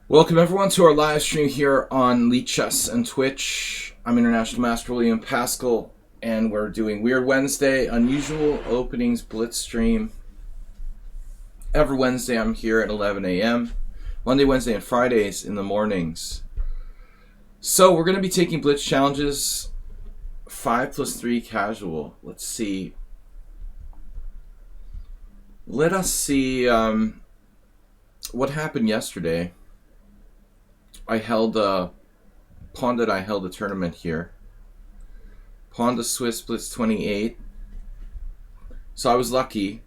Welcome everyone to our live stream here on lichess and Twitch. I'm International Master William Paschall, and we're doing Weird Wednesday, Unusual Openings Blitz stream. Every Wednesday I'm here at 11 a.m. Monday, Wednesday, and Fridays in the mornings. So we're going to be taking Blitz challenges, 5+3 casual. Let's see. Let us see what happened yesterday. I held a tournament here. Pawn to Swiss Blitz 28. So I was lucky.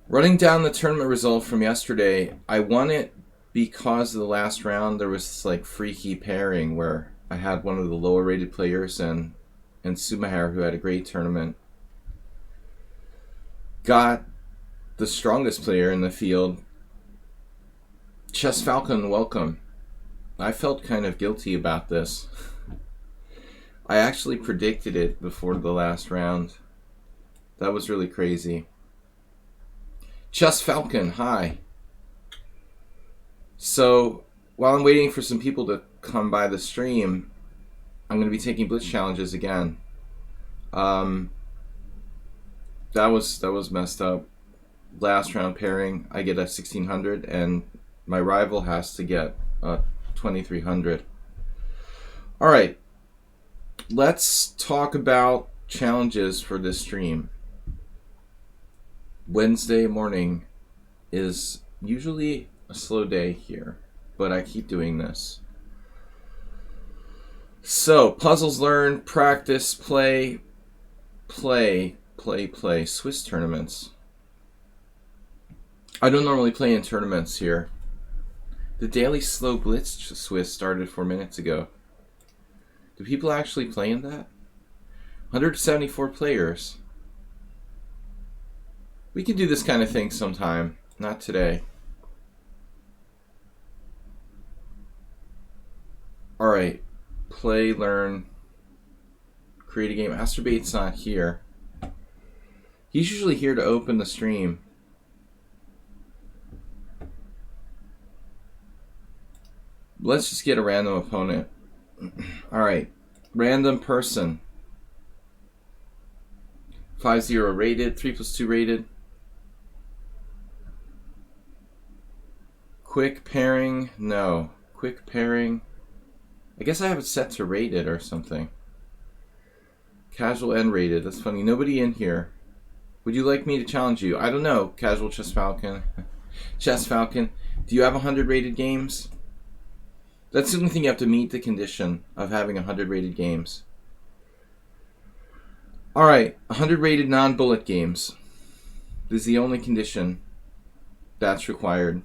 Running down the tournament result from yesterday, I won it because of the last round. There was this like freaky pairing where I had one of the lower rated players and Sumaher, who had a great tournament, got the strongest player in the field. Chess Falcon, welcome. I felt kind of guilty about this. I actually predicted it before the last round. That was really crazy. Chess Falcon, hi. So, while I'm waiting for some people to come by the stream, I'm going to be taking Blitz challenges again. That was messed up. Last round pairing, I get a 1600 and my rival has to get 2300. All right, let's talk about challenges for this stream. Wednesday morning is usually a slow day here, but I keep doing this. So, puzzles learn, practice, play. Swiss tournaments. I don't normally play in tournaments here. The daily slow Blitz Swiss started 4 minutes ago. Do people actually play in that? 174 players. We can do this kind of thing sometime. Not today. Alright. Play, learn, create a game. Astrobate's not here. He's usually here to open the stream. Let's just get a random opponent. Alright. Random person. 5-0 rated. 3+2 rated. Quick pairing. No. Quick pairing. I guess I have it set to rated or something. Casual and rated. That's funny. Nobody in here. Would you like me to challenge you? I don't know. Casual Chess Falcon. Chess Falcon. Do you have 100 rated games? That's the only thing you have to meet the condition of having 100 rated games. Alright, 100 rated non-bullet games. This is the only condition that's required.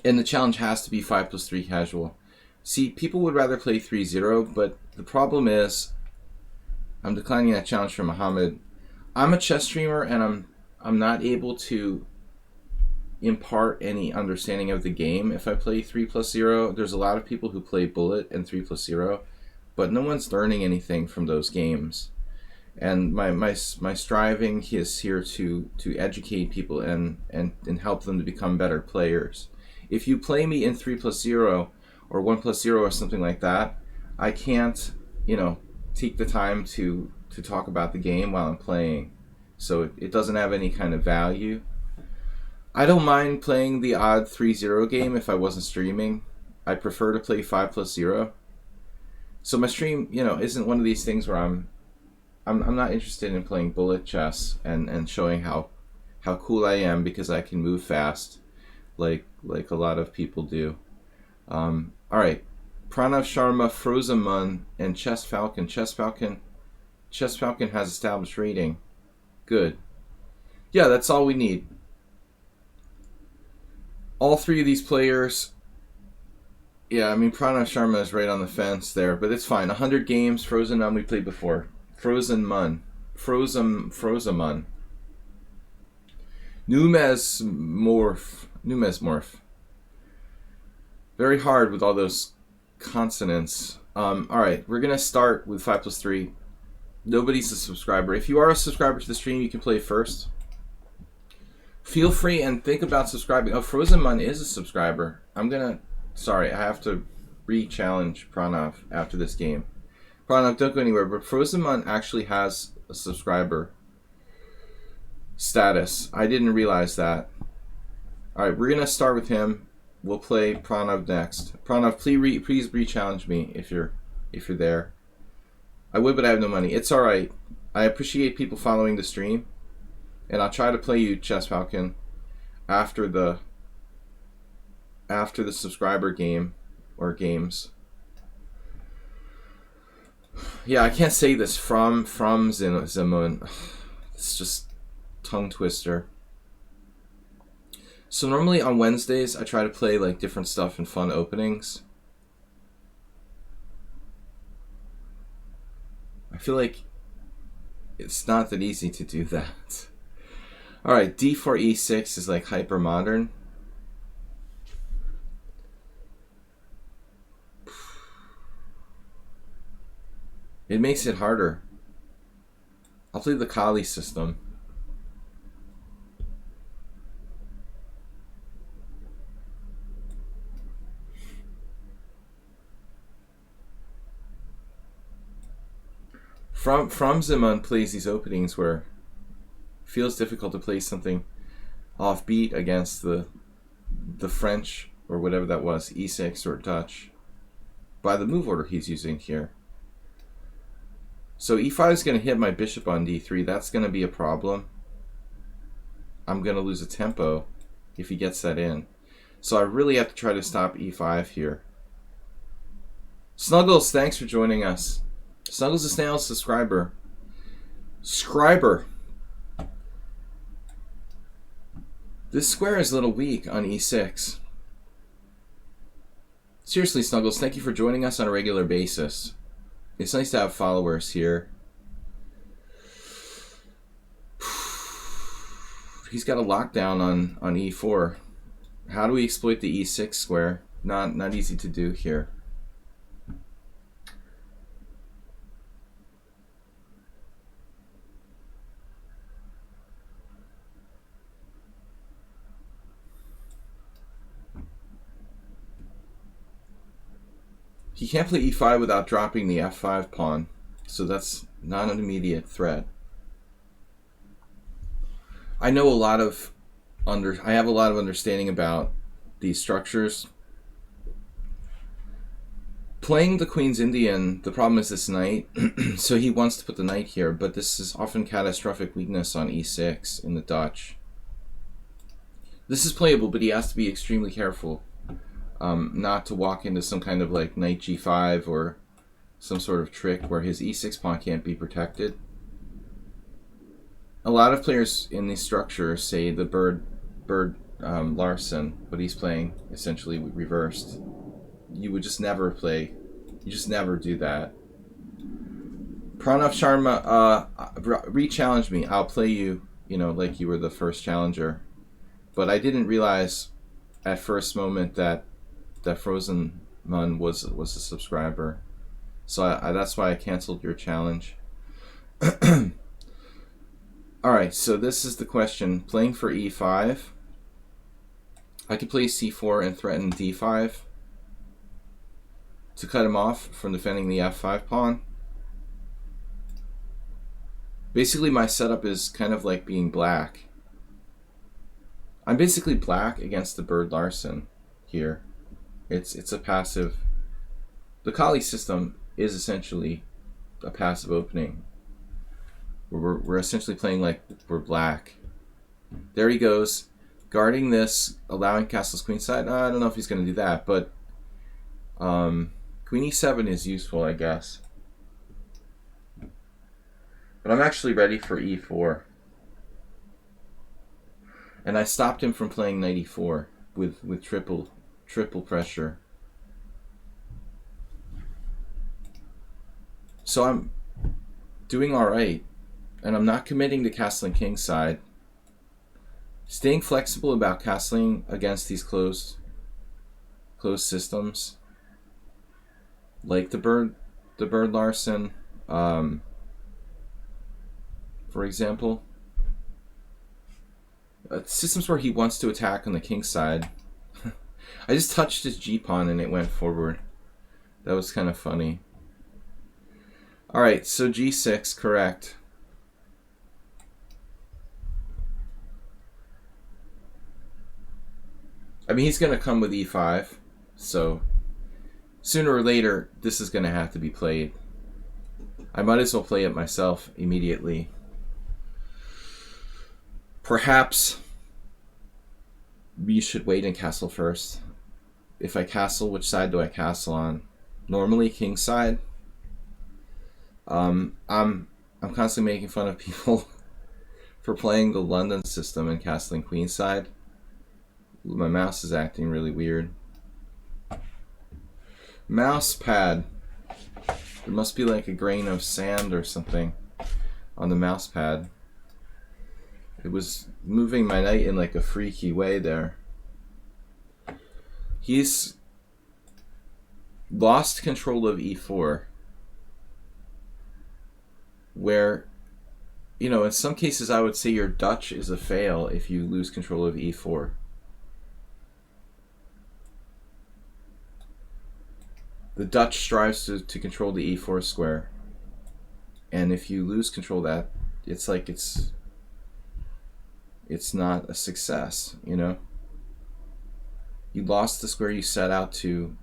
And the challenge has to be 5+3 casual. See, people would rather play 3-0, but the problem is, I'm declining that challenge from Muhammad. I'm a chess streamer and I'm not able to impart any understanding of the game if I play 3+0. There's a lot of people who play bullet and 3+0, but no one's learning anything from those games. And my striving is here to educate people and help them to become better players. If you play me in 3+0 or 1+0 or something like that, I can't, take the time to talk about the game while I'm playing. So it doesn't have any kind of value. I don't mind playing the odd 3-0 game if I wasn't streaming. I prefer to play 5+0. So my stream, isn't one of these things where I'm not interested in playing bullet chess and showing how cool I am because I can move fast, like a lot of people do. All right, Pranav Sharma, Frozamun, and Chess Falcon. Chess Falcon has established rating. Good. Yeah, that's all we need. All three of these players, yeah, Pranav Sharma is right on the fence there, but it's fine. 100 games, Frozamun we played before. Frozamun. Numesmorph. Very hard with all those consonants. Alright, we're going to start with 5+3. Nobody's a subscriber. If you are a subscriber to the stream, you can play first. Feel free and think about subscribing. Oh, Frozen Mun is a subscriber. Sorry, I have to re-challenge Pranav after this game. Pranav, don't go anywhere, but Frozen Mun actually has a subscriber status. I didn't realize that. Alright, we're going to start with him. We'll play Pranav next. Pranav, please re-challenge me if you're there. I would, but I have no money. It's alright. I appreciate people following the stream. And I'll try to play you, Chess Falcon, after the subscriber game or games. Yeah, I can't say this from Zimun. It's just tongue twister. So normally on Wednesdays I try to play like different stuff and fun openings. I feel like it's not that easy to do that. Alright, d4 e6 is like hyper modern. It makes it harder. I'll play the Kali system. From Zimun plays these openings where it feels difficult to play something offbeat against the French or whatever that was, e6 or Dutch, by the move order he's using here. So e5 is going to hit my bishop on d3. That's going to be a problem. I'm going to lose a tempo if he gets that in. So I really have to try to stop e5 here. Snuggles, thanks for joining us. Snuggles the Snail, subscriber. Scriber. This square is a little weak on e6. Seriously, Snuggles, thank you for joining us on a regular basis. It's nice to have followers here. He's got a lockdown on e4. How do we exploit the e6 square? Not easy to do here. He can't play e5 without dropping the f5 pawn, so that's not an immediate threat. I know I have a lot of understanding about these structures. Playing the Queen's Indian, the problem is this knight, so he wants to put the knight here, but this is often catastrophic weakness on e6 in the Dutch. This is playable, but he has to be extremely careful. Not to walk into some kind of like knight g5 or some sort of trick where his e6 pawn can't be protected. A lot of players in these structures say the bird Larsen, but he's playing essentially reversed. You would just never play. You just never do that. Pranav Sharma, re-challenge me. I'll play you, like you were the first challenger. But I didn't realize at first moment that Frozen Mun was a subscriber, so that's why I canceled your challenge. Alright, so this is the question. Playing for e5, I could play c4 and threaten d5 to cut him off from defending the f5 pawn. Basically my setup is kind of like being black. I'm basically black against the bird Larsen here. It's a passive. The Kali system is essentially a passive opening. We're essentially playing like we're black. There he goes, guarding this, allowing castle's queenside. I don't know if he's going to do that, but queen e7 is useful, I guess. But I'm actually ready for e4. And I stopped him from playing knight e4 with triple pressure. So I'm doing alright, and I'm not committing to castling kingside. Staying flexible about castling against these closed systems, like the bird Larsen, for example. systems where he wants to attack on the king side. I just touched his g-pawn and it went forward. That was kind of funny. Alright, so g6, correct. I mean, he's going to come with e5, so sooner or later, this is going to have to be played. I might as well play it myself immediately. Perhaps we should wait and castle first. If I castle, which side do I castle on? Normally, king side. I'm constantly making fun of people for playing the London system and castling queen side. My mouse is acting really weird. Mouse pad. There must be like a grain of sand or something on the mouse pad. It was moving my knight in like a freaky way there. He's lost control of e4. Where, you know, in some cases I would say your Dutch is a fail if you lose control of e4. The Dutch strives to control the e4 square. And if you lose control of that, it's like it's not a success, you know? You lost the square you set out to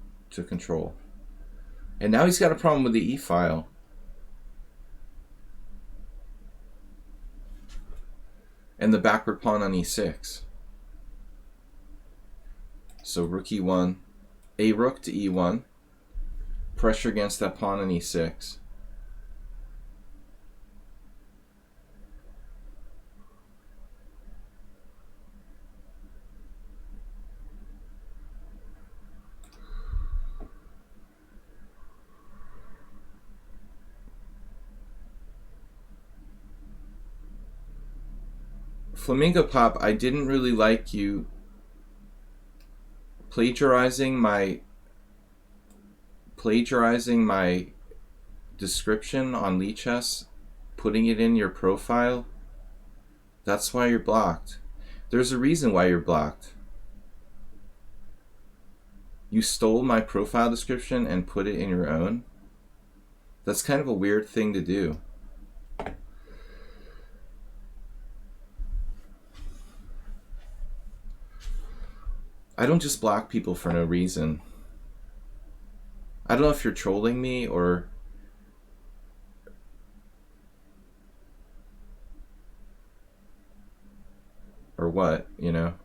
control. And now he's got a problem with the e-file. And the backward pawn on e6. So rook e1, a rook to e1, pressure against that pawn on e6. Flamingo Pop, I didn't really like you plagiarizing my description on lichess, putting it in your profile. That's why you're blocked. There's a reason why you're blocked. You stole my profile description and put it in your own. That's kind of a weird thing to do. I don't just block people for no reason. I don't know if you're trolling me or what, you know.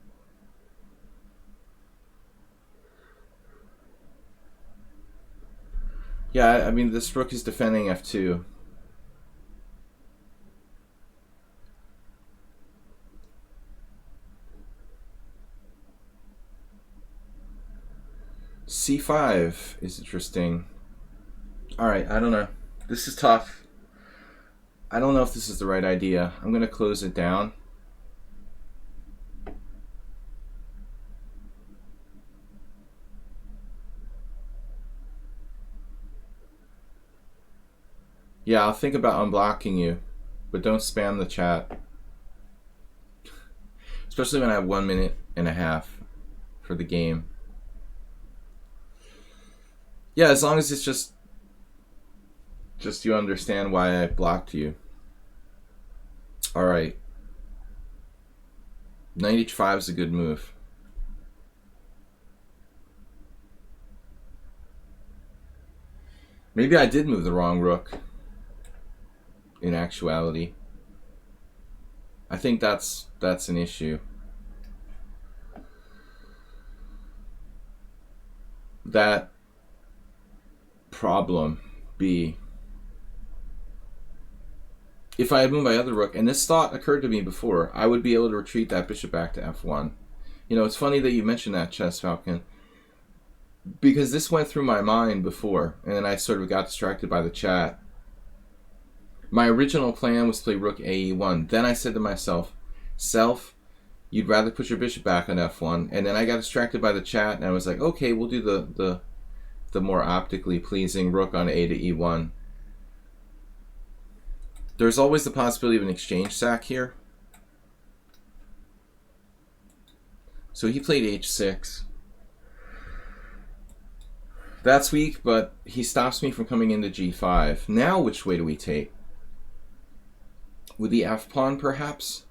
Yeah, I mean, this rook is defending f2. c5 is interesting. Alright, I don't know. This is tough. I don't know if this is the right idea. I'm going to close it down. Yeah, I'll think about unblocking you, but don't spam the chat. Especially when I have 1 minute and a half for the game. Yeah, as long as it's just you understand why I blocked you. Alright. Knight h5 is a good move. Maybe I did move the wrong rook. In actuality. I think that's an issue. That problem B. If I had moved my other rook, and this thought occurred to me before, I would be able to retreat that bishop back to f1. You know, it's funny that you mentioned that, Chess Falcon, because this went through my mind before, and then I sort of got distracted by the chat. My original plan was to play rook a1. Then I said to myself, self, you'd rather put your bishop back on f1, and then I got distracted by the chat, and I was like, okay, we'll do the more optically pleasing rook on a to e1. There's always the possibility of an exchange sack here. So he played h6. That's weak, but he stops me from coming into g5. Now which way do we take? With the f-pawn, perhaps?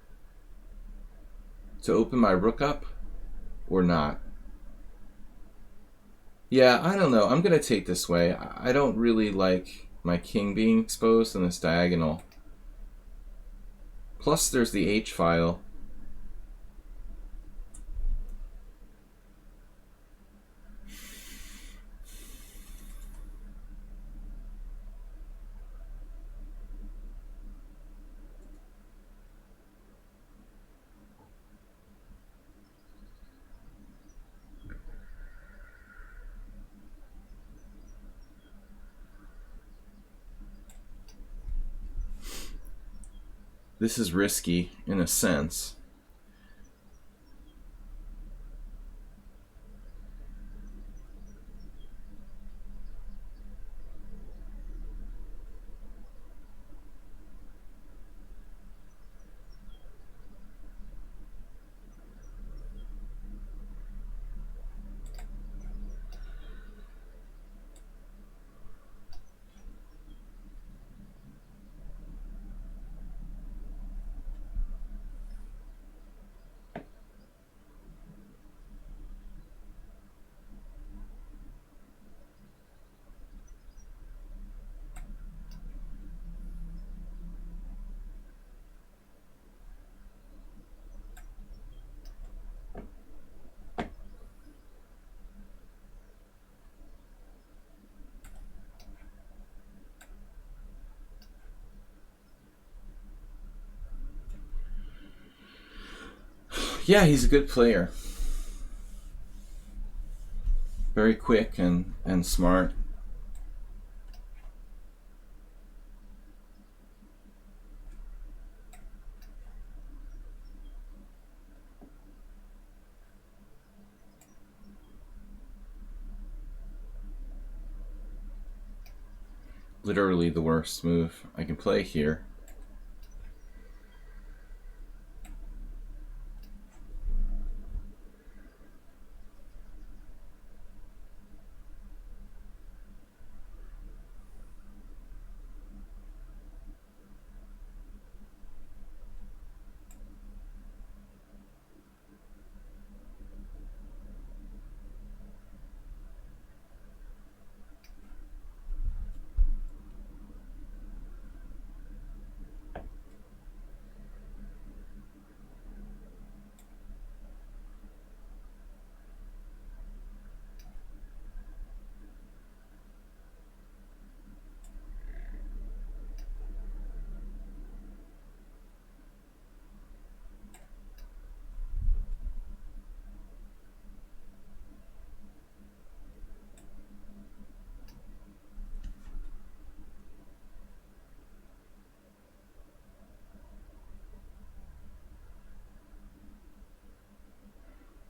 To open my rook up? Or not? Yeah, I don't know. I'm going to take this way. I don't really like my king being exposed in this diagonal. Plus there's the h-file. This is risky, in a sense. Yeah, he's a good player. Very quick and smart. Literally the worst move I can play here.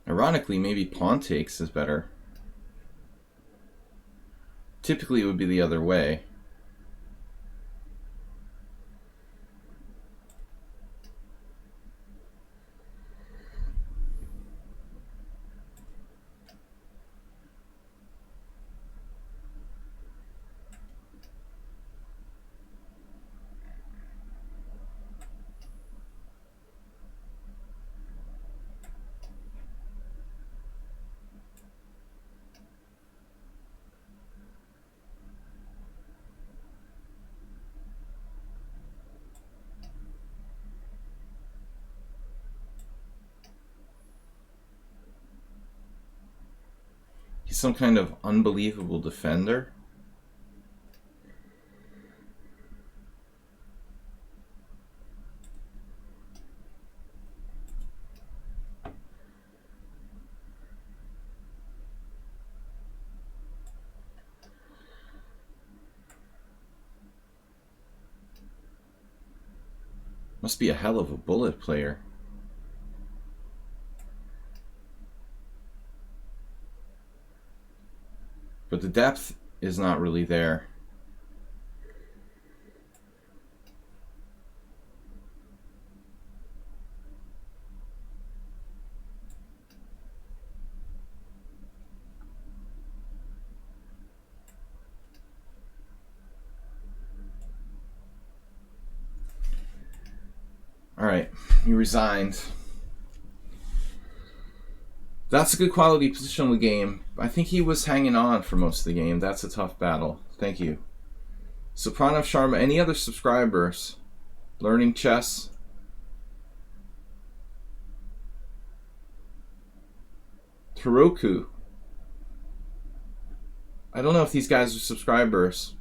Ironically, maybe pawn takes is better. Typically it would be the other way. He's some kind of unbelievable defender. Must be a hell of a bullet player. But the depth is not really there. Alright, he resigned. That's a good quality positional game. I think he was hanging on for most of the game. That's a tough battle. Thank you. Soprano Sharma. Any other subscribers? Learning chess. Heroku. I don't know if these guys are subscribers.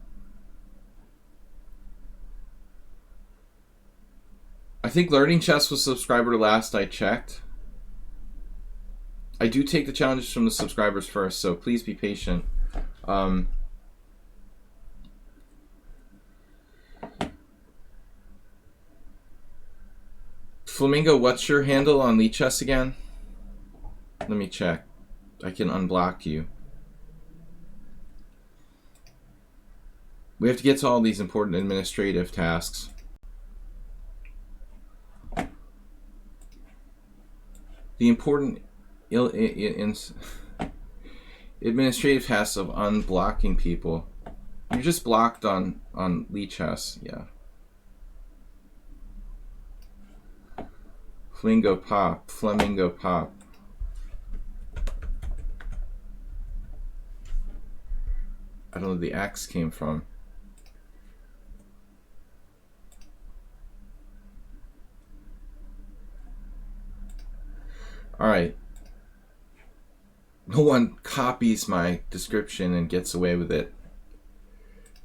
I think Learning Chess was subscriber last I checked. I do take the challenges from the subscribers first, so please be patient. Flamingo, what's your handle on lichess again? Let me check. I can unblock you. We have to get to all these important administrative tasks. The important administrative tasks of unblocking people. You're just blocked on lichess, yeah. Flamingo Pop. I don't know where the X came from. Alright. No one copies my description and gets away with it.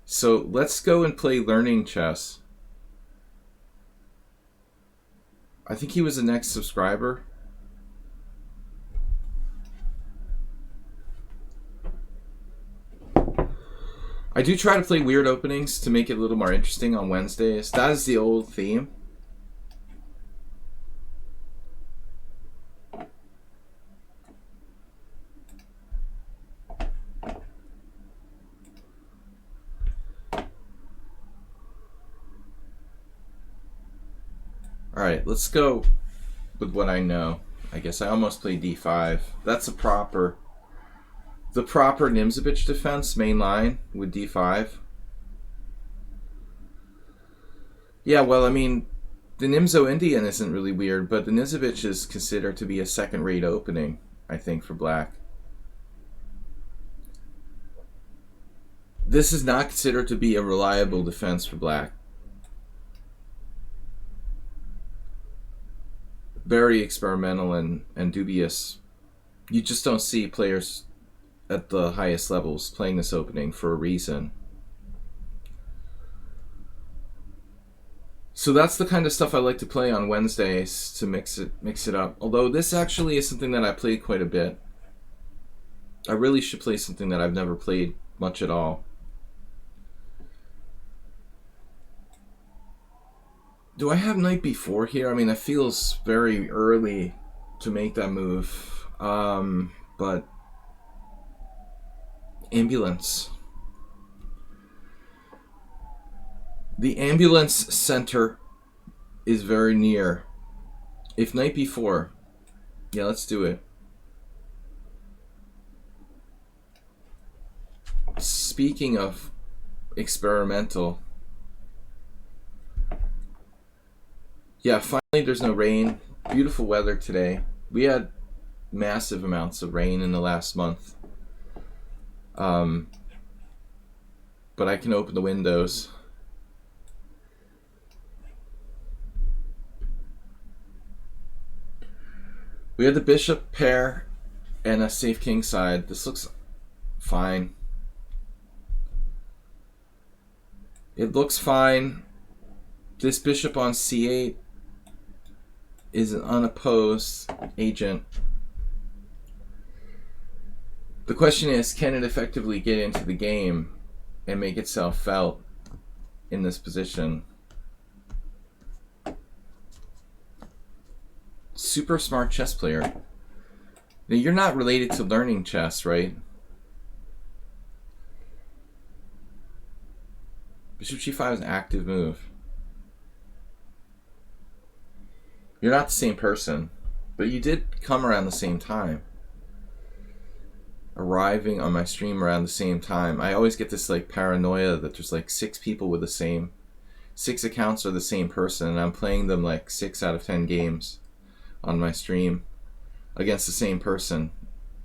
So let's go and play Learning Chess. I think he was the next subscriber. I do try to play weird openings to make it a little more interesting on Wednesdays. That is the old theme. Alright, let's go with what I know. I guess I almost played d5. That's the proper Nimzovich defense, main line, with d5. Yeah, well, I mean, the Nimzo Indian isn't really weird, but the Nimzovich is considered to be a second-rate opening, I think, for black. This is not considered to be a reliable defense for black. Very experimental and dubious. You just don't see players at the highest levels playing this opening for a reason. So that's the kind of stuff I like to play on Wednesdays to mix it up. Although this actually is something that I played quite a bit. I really should play something that I've never played much at all. Do I have knight b4 here? I mean, it feels very early to make that move. But ambulance. The ambulance center is very near. If knight b4, yeah, let's do it. Speaking of experimental, yeah, finally there's no rain. Beautiful weather today. We had massive amounts of rain in the last month. But I can open the windows. We had the bishop pair and a safe king side. This looks fine. It looks fine. This bishop on c8 is an unopposed agent. The question is, can it effectively get into the game and make itself felt in this position? Super smart chess player. Now, you're not related to Learning Chess, right? Bishop g5 is an active move. You're not the same person, but you did come around the same time. Arriving on my stream around the same time. I always get this like paranoia that there's like 6 people with the same 6 accounts are the same person, and I'm playing them like 6 out of 10 games on my stream against the same person,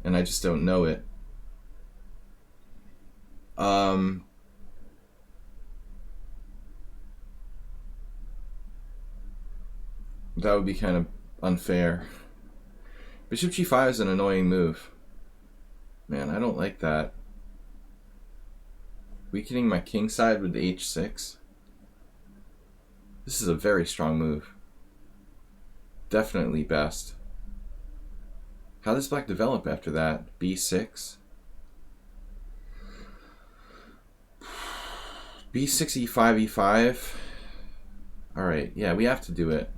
and I just don't know it. That would be kind of unfair. Bishop g5 is an annoying move. Man, I don't like that. Weakening my king side with h6. This is a very strong move. Definitely best. How does black develop after that? b6? b6, e5, e5. Alright, yeah, we have to do it.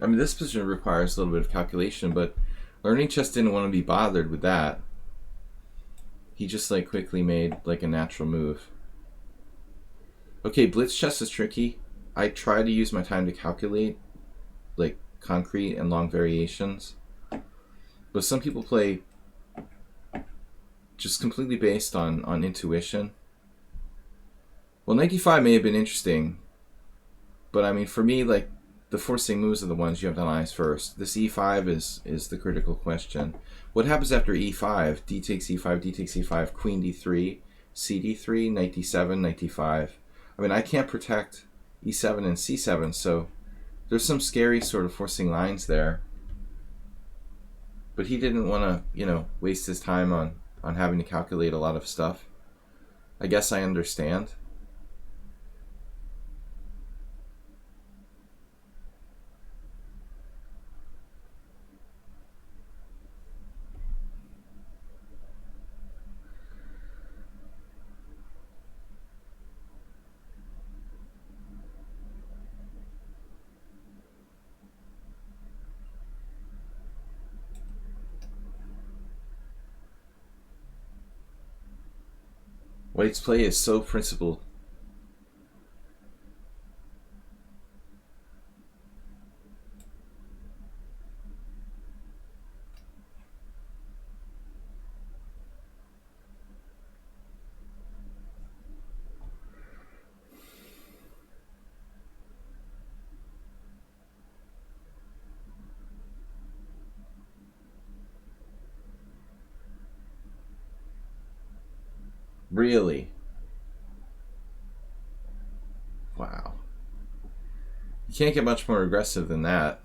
I mean, this position requires a little bit of calculation, but Learning Chess didn't want to be bothered with that. He just like quickly made like a natural move. Okay, Blitz chess is tricky. I try to use my time to calculate like concrete and long variations, but some people play just completely based on intuition. Well, 95 may have been interesting, but I mean, for me, like, the forcing moves are the ones you have to analyze first. This e5 is the critical question. What happens after e5? D takes e5, d takes e5, queen d3, c d3, knight d7, knight d5. I mean, I can't protect e7 and c7, so there's some scary sort of forcing lines there. But he didn't want to, you know, waste his time on having to calculate a lot of stuff. I guess I understand. White's play is so principled. Really? Wow. You can't get much more aggressive than that.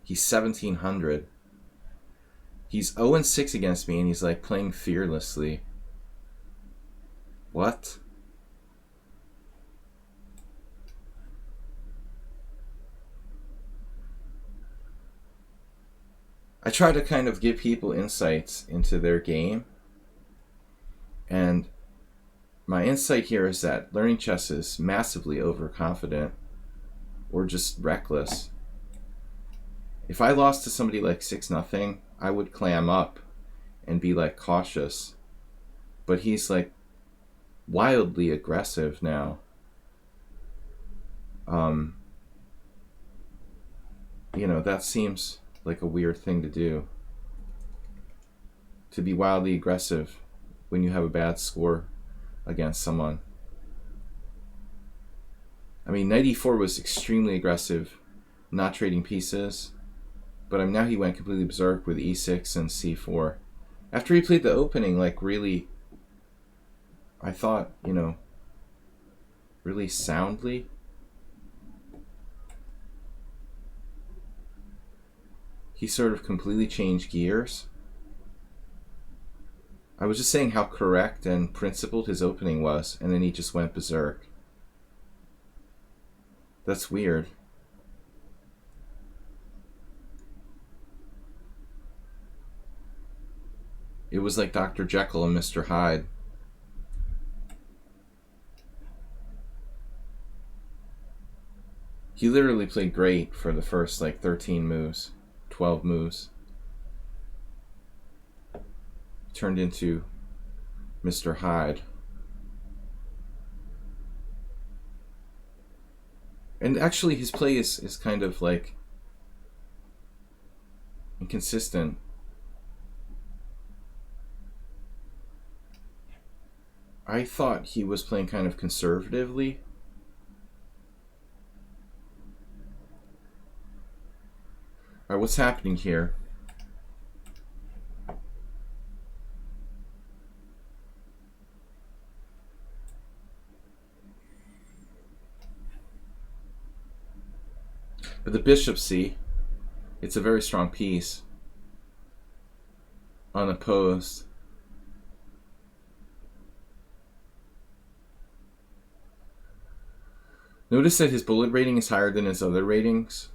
He's 1700. He's 0-6 against me, and he's like playing fearlessly. What? I try to kind of give people insights into their game, and my insight here is that learning chess is massively overconfident or just reckless. If I lost to somebody like 6-0, I would clam up and be like cautious. But he's like wildly aggressive now. You know, that seems like a weird thing to do. To be wildly aggressive when you have a bad score against someone. I mean, knight e4 was extremely aggressive, not trading pieces, but now he went completely berserk with e6 and c4. After he played the opening, like, really, I thought, you know, really soundly. He sort of completely changed gears. I was just saying how correct and principled his opening was, and then he just went berserk. That's weird. It was like Dr. Jekyll and Mr. Hyde. He literally played great for the first like 13 moves, 12 moves. Turned into Mr. Hyde. And actually his play is kind of like inconsistent. I thought he was playing kind of conservatively. Alright, what's happening here? But the bishop, see, it's a very strong piece. Unopposed. Notice that his bullet rating is higher than his other ratings.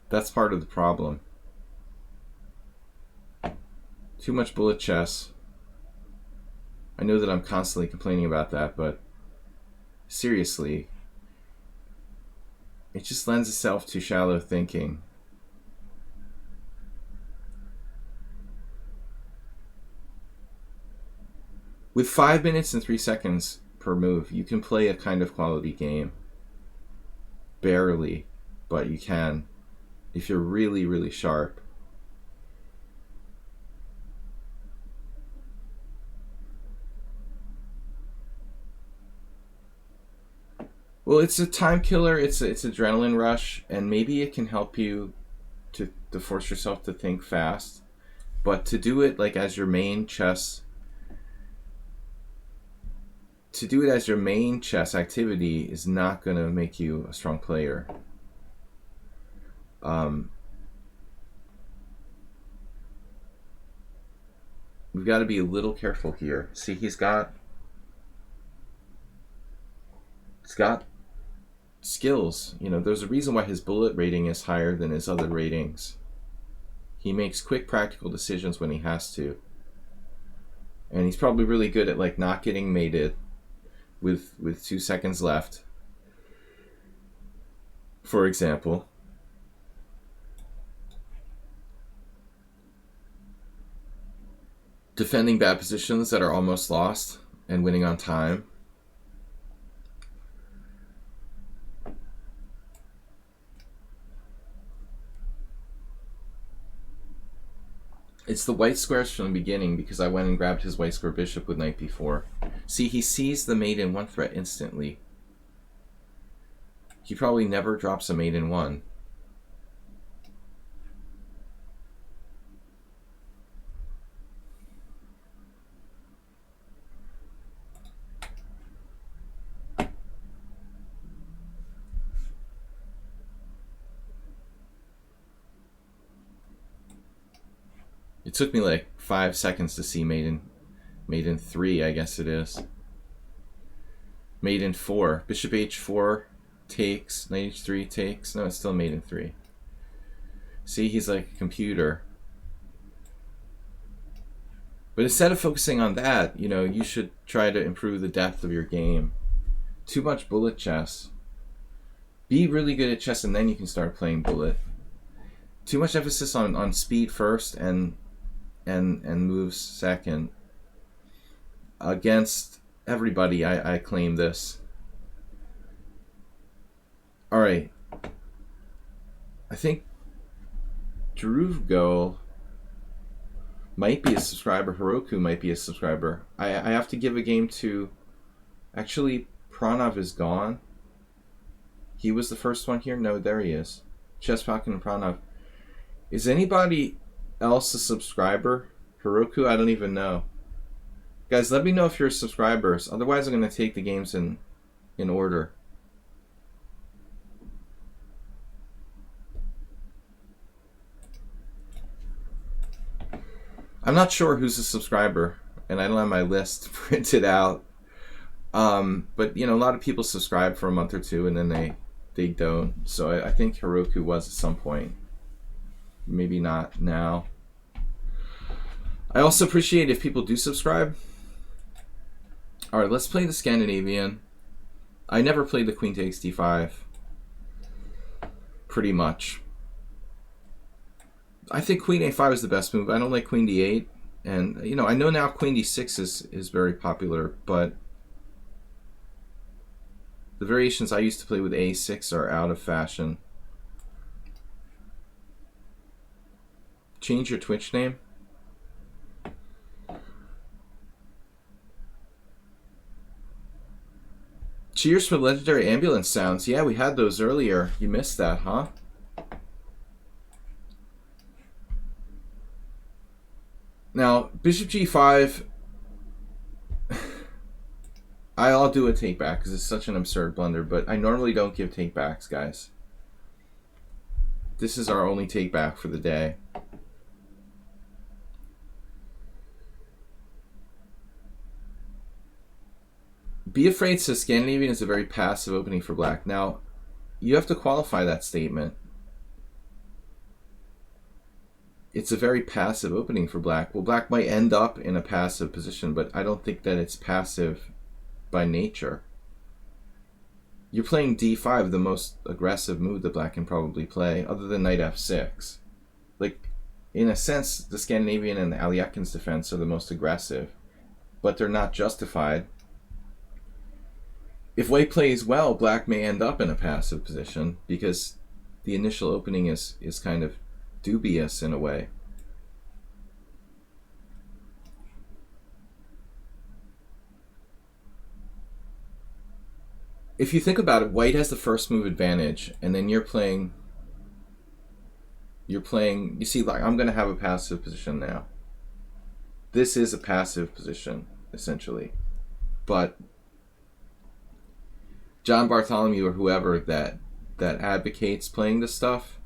That's part of the problem. Too much bullet chess. I know that I'm constantly complaining about that, but seriously, it just lends itself to shallow thinking. With 5 minutes and 3 seconds per move, you can play a kind of quality game. Barely, but you can, if you're really, really sharp. Well, it's a time killer, it's adrenaline rush, and maybe it can help you to force yourself to think fast. But to do it like as your main chess activity is not going to make you a strong player. We've got to be a little careful here. See, he's got skills. You know, there's a reason why his bullet rating is higher than his other ratings. He makes quick, practical decisions when he has to. And he's probably really good at like not getting mated with 2 seconds left, for example. Defending bad positions that are almost lost and winning on time. It's the white squares from the beginning because I went and grabbed his white square bishop with knight b4. See, he sees the mate in 1 threat instantly. He probably never drops a mate in 1. It took me like 5 seconds to see mate in 3, I guess it is. Mate in 4. Bishop h4 takes. Knight h3 takes. No, it's still mate in 3. See, he's like a computer. But instead of focusing on that, you know, you should try to improve the depth of your game. Too much bullet chess. Be really good at chess and then you can start playing bullet. Too much emphasis on speed first and moves second. Against everybody, I claim this. Alright. I think Druvgo might be a subscriber. Heroku might be a subscriber. I have to give a game to... Actually, Pranav is gone. He was the first one here? No, there he is. Chess Falcon and Pranav. Is anybody else a subscriber? Heroku? I don't even know. Guys, let me know if you're subscribers. Otherwise, I'm going to take the games in order. I'm not sure who's a subscriber, and I don't have my list printed out. But, you know, a lot of people subscribe for a month or two, and then they don't. So I think Heroku was at some point. Maybe not now. I also appreciate if people do subscribe. Alright, let's play the Scandinavian. I never played the queen takes d5. Pretty much. I think queen a5 is the best move. I don't like queen d8. And, you know, I know now queen d6 is very popular, but The variations I used to play with a6 are out of fashion. Change your Twitch name? Cheers for legendary ambulance sounds. Yeah, we had those earlier. You missed that, huh? Now, bishop g5, I'll do a take back because it's such an absurd blunder, but I normally don't give take backs, guys. This is our only take back for the day. Be Afraid says Scandinavian is a very passive opening for black. Now, you have to qualify that statement. It's a very passive opening for black. Well, black might end up in a passive position, but I don't think that it's passive by nature. You're playing d5, the most aggressive move that black can probably play, other than knight f6. Like, in a sense, the Scandinavian and the Alyakin's defense are the most aggressive, but they're not justified. If white plays well, black may end up in a passive position because the initial opening is kind of dubious in a way. If you think about it, white has the first move advantage, and then you're playing, you see, like, I'm going to have a passive position now. This is a passive position, essentially. But John Bartholomew or whoever that advocates playing this stuff,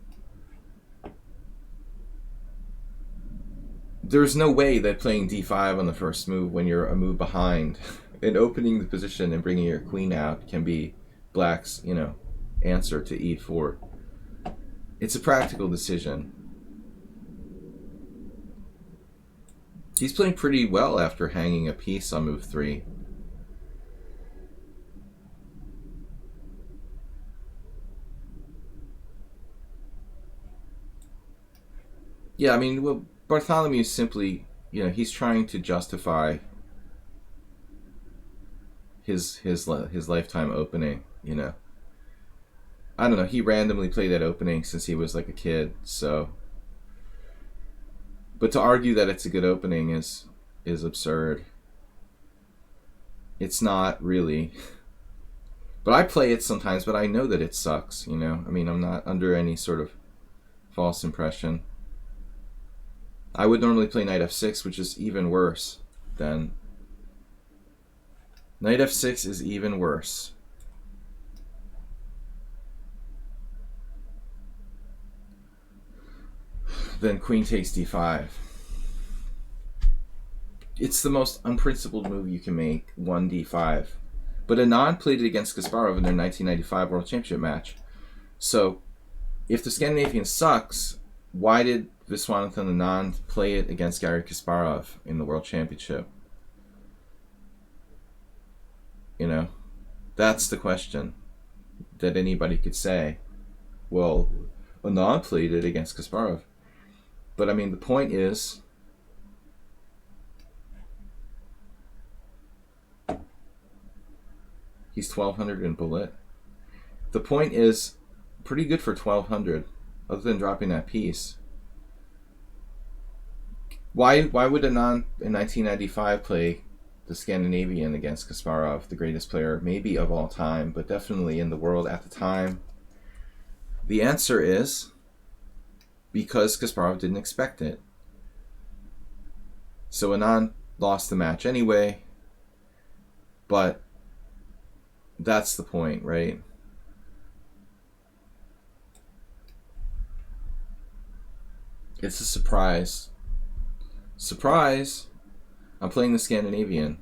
there's no way that playing d5 on the first move when you're a move behind and opening the position and bringing your queen out can be black's, answer to e4. It's a practical decision. He's playing pretty well after hanging a piece on move 3. Yeah, I mean, well, Bartholomew is simply, he's trying to justify his lifetime opening, I don't know, he randomly played that opening since he was like a kid, so. But to argue that it's a good opening is absurd. It's not really. But I play it sometimes, but I know that it sucks, I mean, I'm not under any sort of false impression. I would normally play knight f6, which is even worse than... Knight f6 is even worse. Then queen takes d5. It's the most unprincipled move you can make, 1d5. But Anand played it against Kasparov in their 1995 World Championship match. So, if the Scandinavian sucks, why did Viswanathan Anand play it against Garry Kasparov in the World Championship? That's the question that anybody could say. Well, Anand played it against Kasparov. But I mean, the point is, he's 1200 in bullet. The point is pretty good for 1200, other than dropping that piece. Why would Anand in 1995 play the Scandinavian against Kasparov, the greatest player maybe of all time, but definitely in the world at the time? The answer is because Kasparov didn't expect it. So Anand lost the match anyway, but that's the point, right? It's a surprise. Surprise! I'm playing the Scandinavian.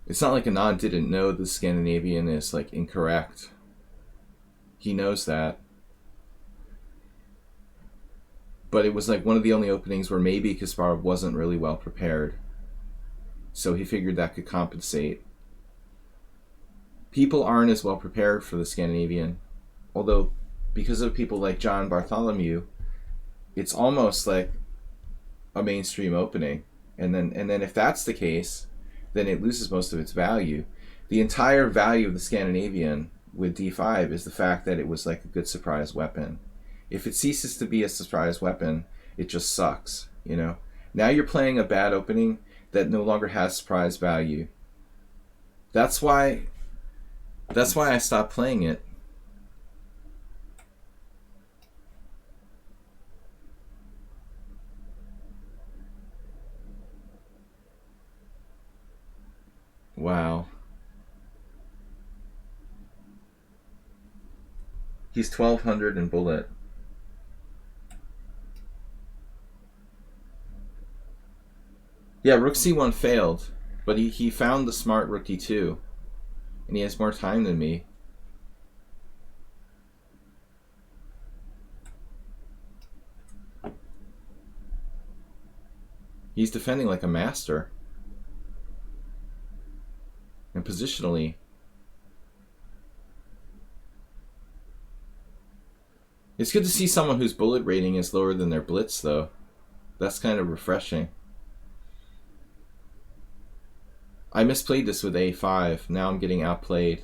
It's not like Anand didn't know the Scandinavian is like incorrect. He knows that. But it was like one of the only openings where maybe Kasparov wasn't really well prepared. So he figured that could compensate. People aren't as well prepared for the Scandinavian. Although because of people like John Bartholomew, it's almost like a mainstream opening. And then if that's the case, then it loses most of its value. The entire value of the Scandinavian with d5 is the fact that it was like a good surprise weapon. If it ceases to be a surprise weapon, it just sucks, you know. Now you're playing a bad opening that no longer has surprise value. That's why I stopped playing it. Wow. He's 1200 in bullet. Yeah, rook c1 failed, but he found the smart rook d2, and he has more time than me. He's defending like a master. And positionally, it's good to see someone whose bullet rating is lower than their blitz, though. That's kind of refreshing. I misplayed this with a5. Now I'm getting outplayed.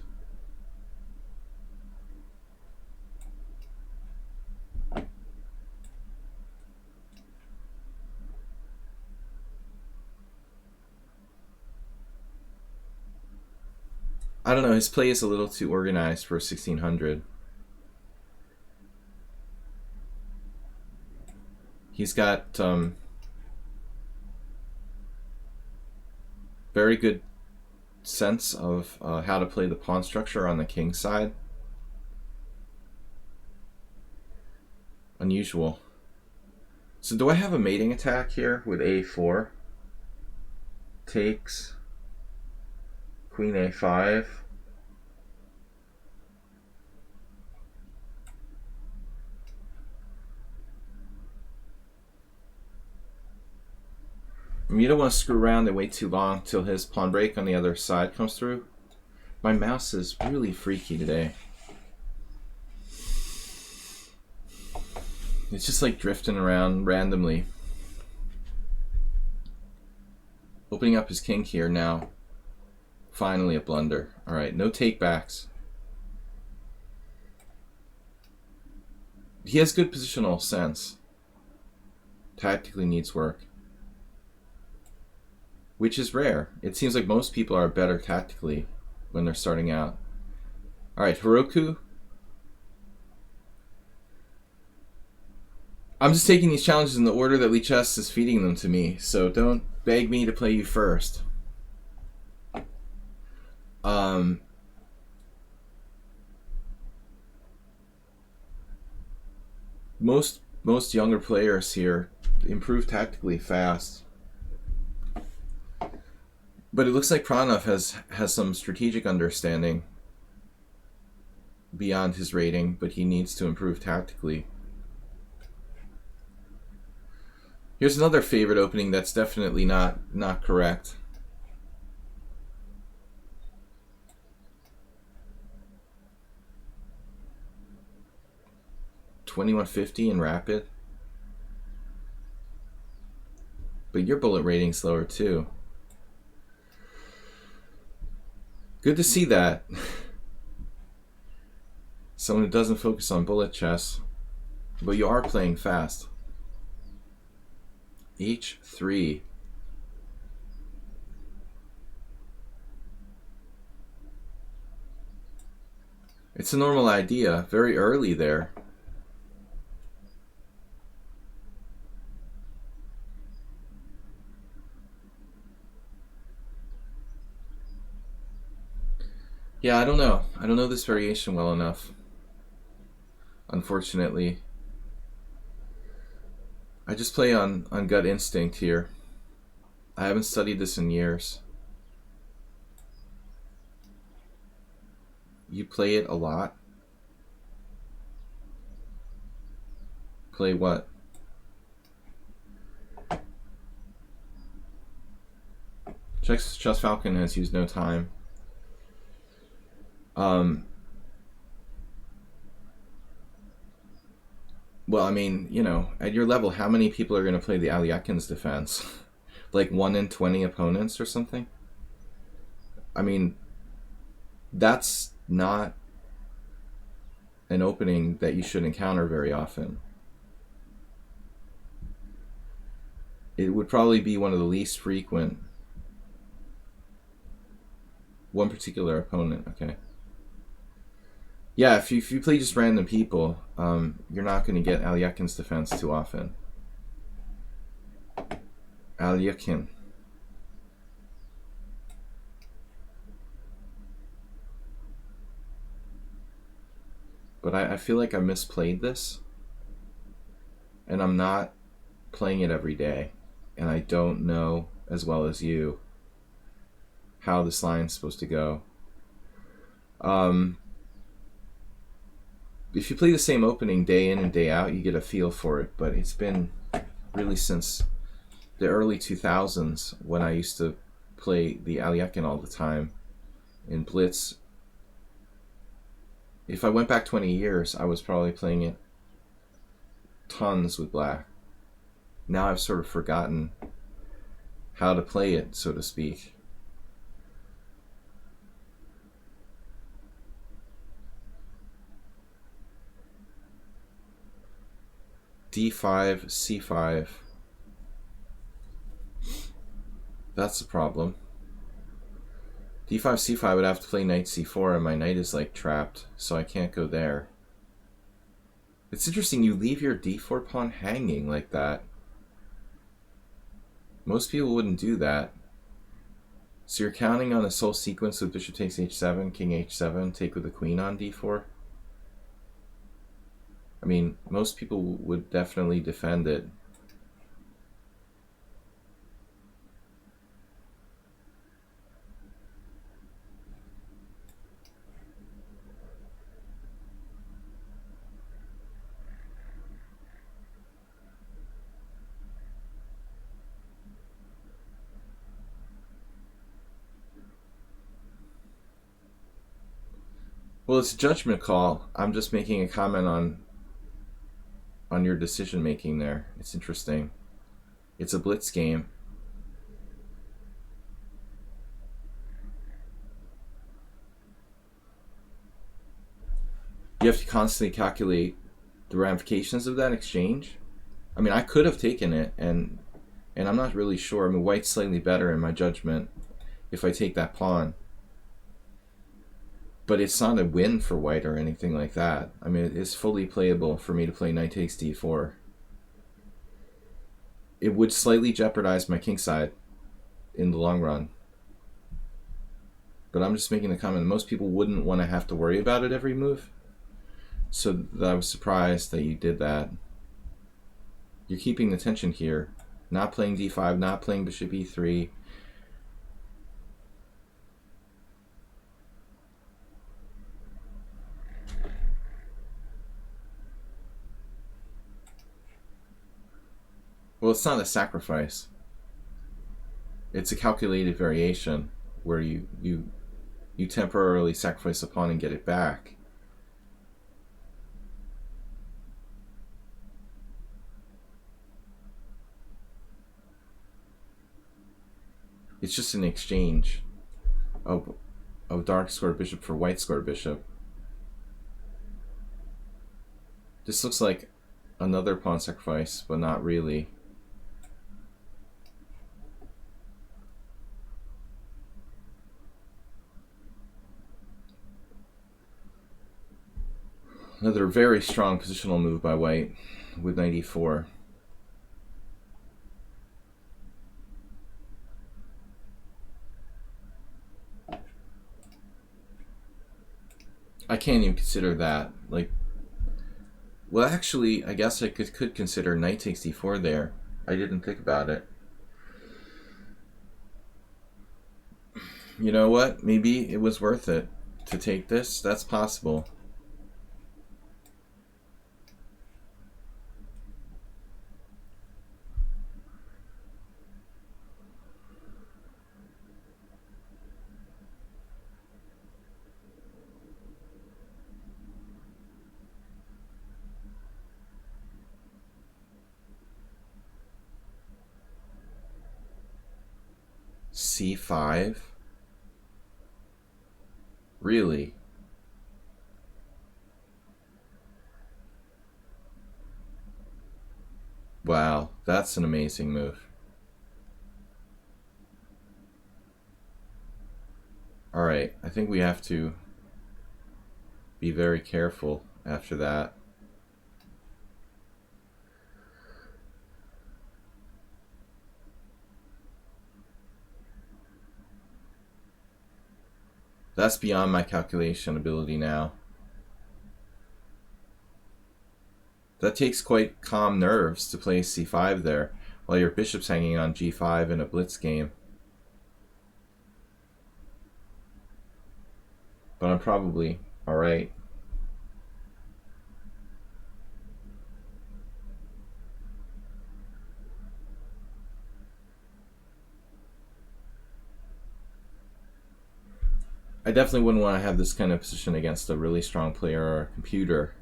I don't know, his play is a little too organized for 1600. He's got very good sense of how to play the pawn structure on the king side. Unusual. So do I have a mating attack here with a4? Takes. Queen a5. You don't want to screw around and wait too long till his pawn break on the other side comes through. My mouse is really freaky today. It's just like drifting around randomly. Opening up his king here now. Finally a blunder. Alright, no takebacks. He has good positional sense. Tactically needs work. Which is rare. It seems like most people are better tactically when they're starting out. Alright, Heroku. I'm just taking these challenges in the order that lichess is feeding them to me, so don't beg me to play you first. Most younger players here improve tactically fast. But it looks like Pranav has some strategic understanding beyond his rating, but he needs to improve tactically. Here's another favorite opening that's definitely not correct. $21.50 in rapid. But your bullet rating's lower too. Good to see that. Someone who doesn't focus on bullet chess, but you are playing fast. H3. It's a normal idea, very early there. Yeah, I don't know. I don't know this variation well enough. Unfortunately. I just play on gut instinct here. I haven't studied this in years. You play it a lot? Play what? Chess Falcon has used no time. Well, I mean, you know, at your level, how many people are going to play the Alyakin's defense? Like 1 in 20 opponents or something? I mean, that's not an opening that you should encounter very often. It would probably be one of the least frequent. One particular opponent, okay. Yeah, if you play just random people, you're not going to get Alyakin's defense too often. Alyakin. But I feel like I misplayed this. And I'm not playing it every day. And I don't know, as well as you, how this line's supposed to go. If you play the same opening day in and day out, you get a feel for it. But it's been really since the early 2000s when I used to play the Alyakin all the time in Blitz. If I went back 20 years, I was probably playing it tons with black. Now I've sort of forgotten how to play it, so to speak. D5, C5. That's the problem. D5, C5, I would have to play knight C4, and my knight is like trapped, so I can't go there. It's interesting, you leave your D4 pawn hanging like that. Most people wouldn't do that. So you're counting on this whole sequence of bishop takes H7, king H7, take with the queen on D4? I mean, most people would definitely defend it. Well, it's a judgment call. I'm just making a comment on your decision making there. It's interesting. It's a blitz game. You have to constantly calculate the ramifications of that exchange. I mean, I could have taken it, and I'm not really sure. I mean, white's slightly better in my judgment if I take that pawn. But it's not a win for white or anything like that. I mean, it's fully playable for me to play knight takes d4. It would slightly jeopardize my kingside in the long run. But I'm just making the comment that most people wouldn't want to have to worry about it every move. So I was surprised that you did that. You're keeping the tension here. Not playing d5, not playing bishop e3. Well, it's not a sacrifice. It's a calculated variation where you temporarily sacrifice a pawn and get it back. It's just an exchange of dark square bishop for white square bishop. This looks like another pawn sacrifice, but not really. Another very strong positional move by white with knight e4. I can't even consider that. Like, well, actually, I guess I could consider knight takes d4 there. I didn't think about it. You know what? Maybe it was worth it to take this. That's possible. c5? Really? Wow, that's an amazing move. Alright, I think we have to be very careful after that. That's beyond my calculation ability now. That takes quite calm nerves to play c5 there, while your bishop's hanging on g5 in a blitz game. But I'm probably alright. I definitely wouldn't want to have this kind of position against a really strong player or a computer.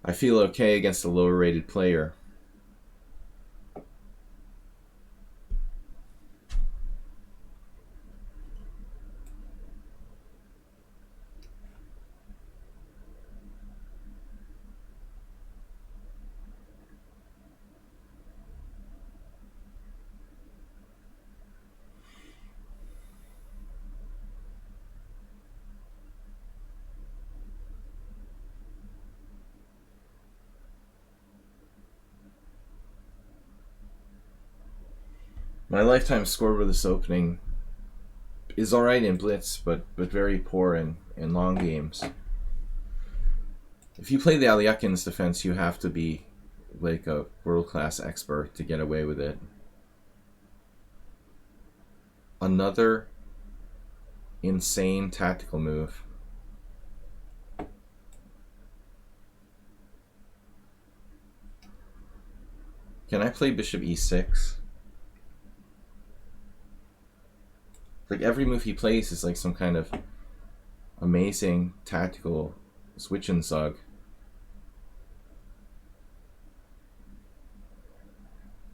I feel okay against a lower rated player. My lifetime score with this opening is alright in blitz, but very poor in long games. If you play the Aliakin's defense, you have to be like a world-class expert to get away with it. Another insane tactical move. Can I play bishop e6? Like every move he plays is like some kind of amazing tactical switch and zug.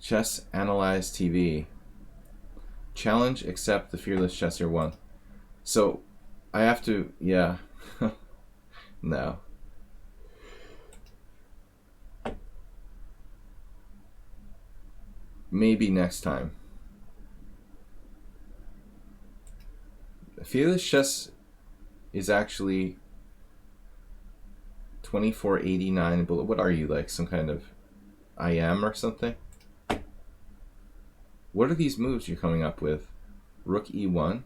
Chess Analyze TV. Challenge, accept the Fearless Chesser 1. So I have to, yeah. No. Maybe next time. Fearless Chess is actually 2489. But what are you, like some kind of IM or something? What are these moves you're coming up with? Rook e1?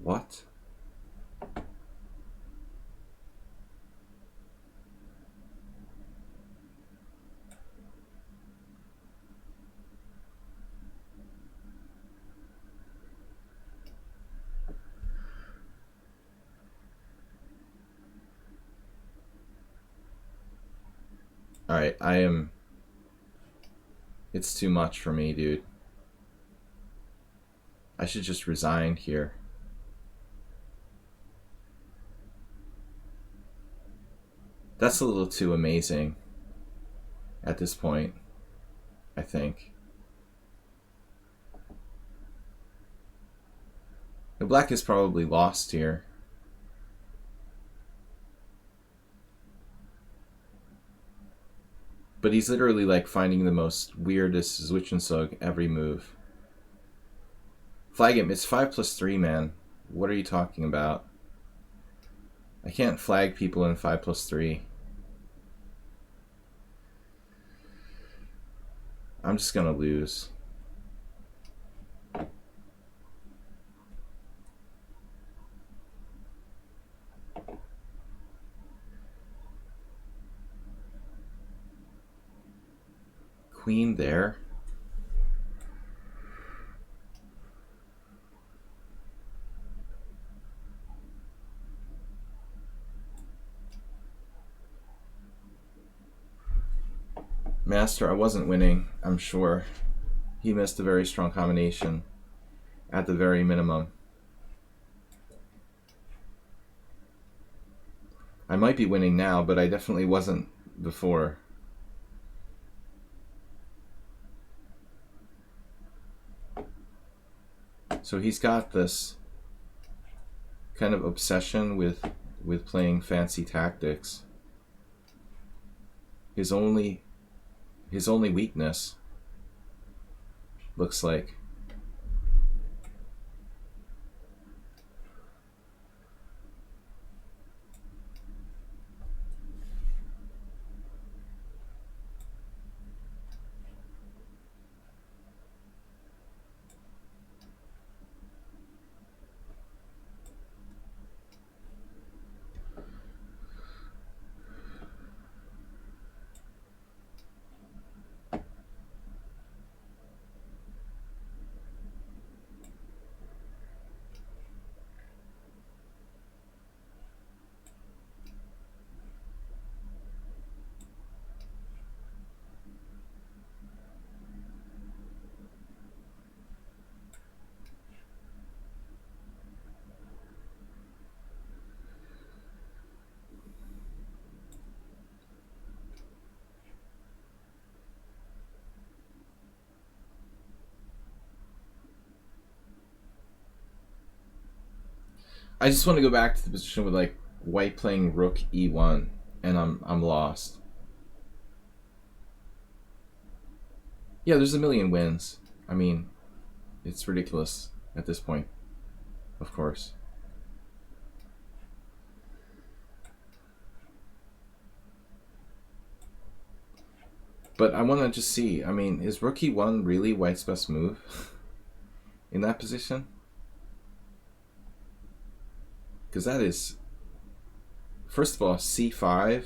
What? Alright, it's too much for me, dude. I should just resign here. That's a little too amazing at this point, I think. The black is probably lost here. But he's literally like finding the most weirdest Zwischenzug every move. Flag him. It's 5+3, man. What are you talking about? I can't flag people in 5+3. I'm just gonna lose. Queen there. Master, I wasn't winning, I'm sure. He missed a very strong combination at the very minimum. I might be winning now, but I definitely wasn't before. So he's got this kind of obsession with playing fancy tactics. His only weakness looks like I just want to go back to the position with like white playing rook e1, and I'm lost. Yeah, there's a million wins. I mean, it's ridiculous at this point, of course. But I want to just see, I mean, is rook e1 really white's best move in that position? Because that is, first of all, c5.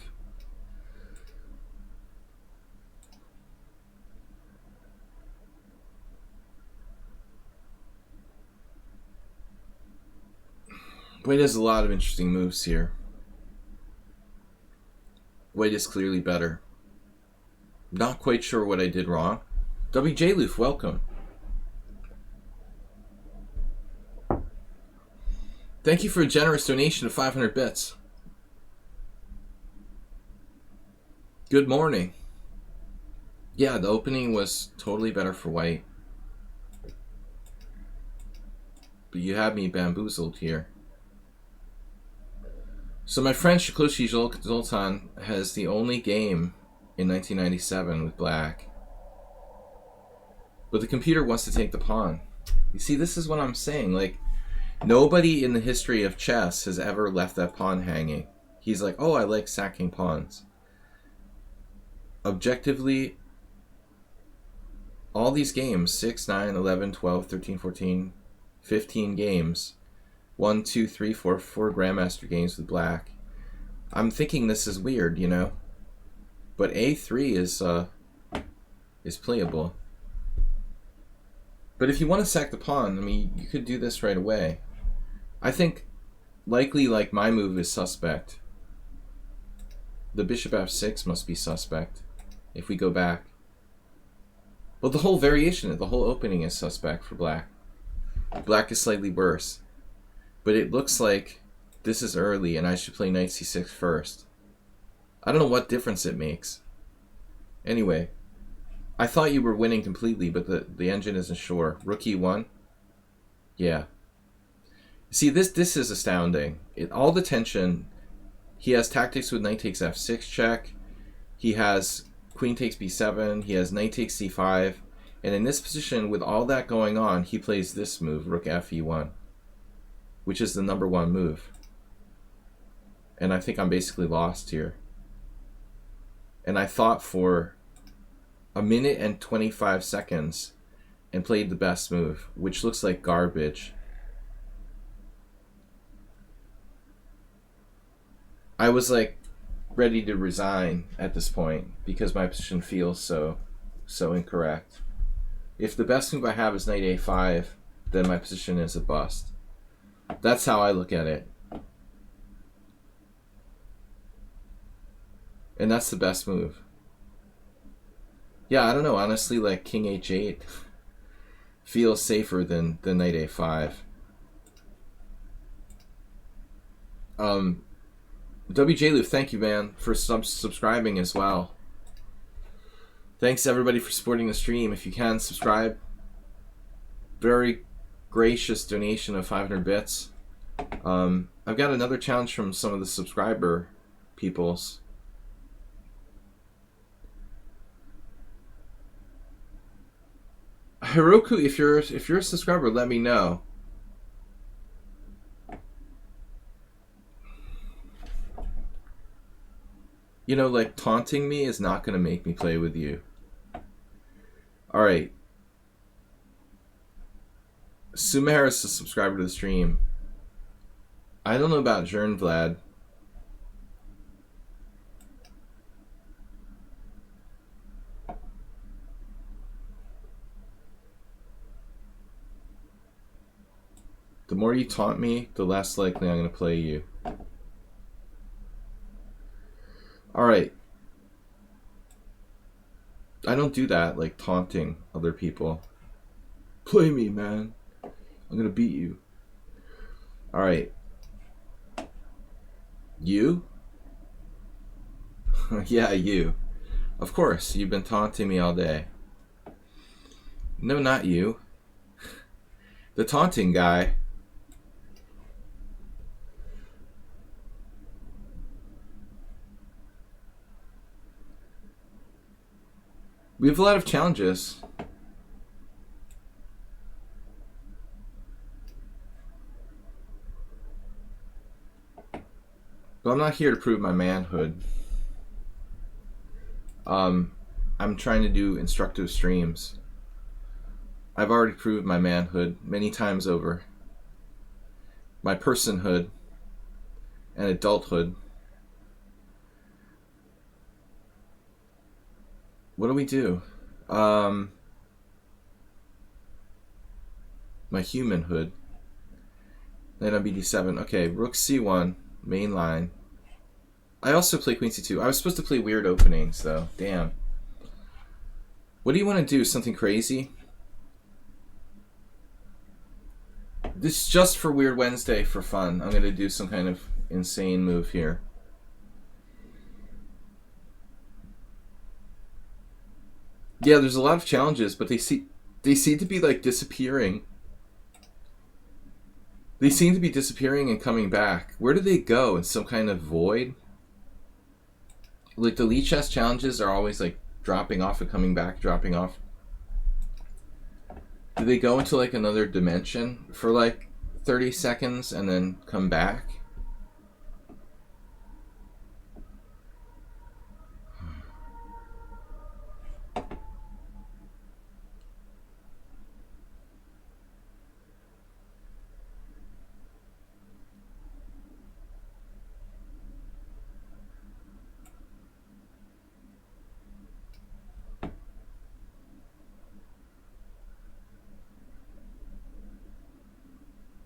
White has a lot of interesting moves here. White is clearly better. Not quite sure what I did wrong. WJ Loof, welcome. Thank you for a generous donation of 500 bits. Good morning. Yeah, the opening was totally better for white. But you had me bamboozled here. So my friend Shikoshi Zoltan has the only game in 1997 with black. But the computer wants to take the pawn. You see, this is what I'm saying. Like, nobody in the history of chess has ever left that pawn hanging. He's like, oh, I like sacking pawns. Objectively, all these games, 6, 9, 11, 12, 13, 14, 15 games, 1, 2, 3, 4 Grandmaster games with black. I'm thinking this is weird, you know? But A3 is playable. But if you want to sack the pawn, I mean, you could do this right away. I think likely, like, my move is suspect. The bishop f6 must be suspect if we go back. Well, the whole variation, the whole opening is suspect for black. Black is slightly worse. But it looks like this is early and I should play knight c6 first. I don't know what difference it makes. Anyway, I thought you were winning completely, but the engine isn't sure. Rook e1? Yeah. See, this is astounding. All the tension. He has tactics with knight takes f6 check. He has queen takes b7. He has knight takes c5. And in this position, with all that going on, he plays this move, rook f e1, which is the #1 move. And I think I'm basically lost here. And I thought for a minute and 25 seconds and played the best move, which looks like garbage. I was like ready to resign at this point because my position feels so incorrect. If the best move I have is knight a5, then my position is a bust. That's how I look at it. And that's the best move. Yeah, I don't know. Honestly, like king h8 feels safer than knight a5. WJ Loof, thank you, man, for subscribing as well. Thanks everybody for supporting the stream. If you can, subscribe. Very gracious donation of 500 bits. I've got another challenge from some of the subscriber peoples. Hiroku, if you're a subscriber, let me know. You know, like, taunting me is not going to make me play with you. Alright. Sumehara is a subscriber to the stream. I don't know about Jern Vlad. The more you taunt me, the less likely I'm going to play you. Alright. I don't do that, like taunting other people. Play me, man. I'm going to beat you. Alright. You? Yeah, you. Of course, you've been taunting me all day. No, not you. The taunting guy. We have a lot of challenges. But I'm not here to prove my manhood. I'm trying to do instructive streams. I've already proved my manhood many times over. My personhood and adulthood. What do we do? My humanhood. Then on BD7. Okay, Rook C1, main line. I also play Queen C2. I was supposed to play weird openings, though. Damn. What do you want to do? Something crazy? This is just for Weird Wednesday for fun. I'm going to do some kind of insane move here. Yeah, there's a lot of challenges, but they seem to be like disappearing. They seem to be disappearing and coming back. Where do they go? In some kind of void? Like the lichess challenges are always like dropping off and coming back, dropping off. Do they go into like another dimension for like 30 seconds and then come back?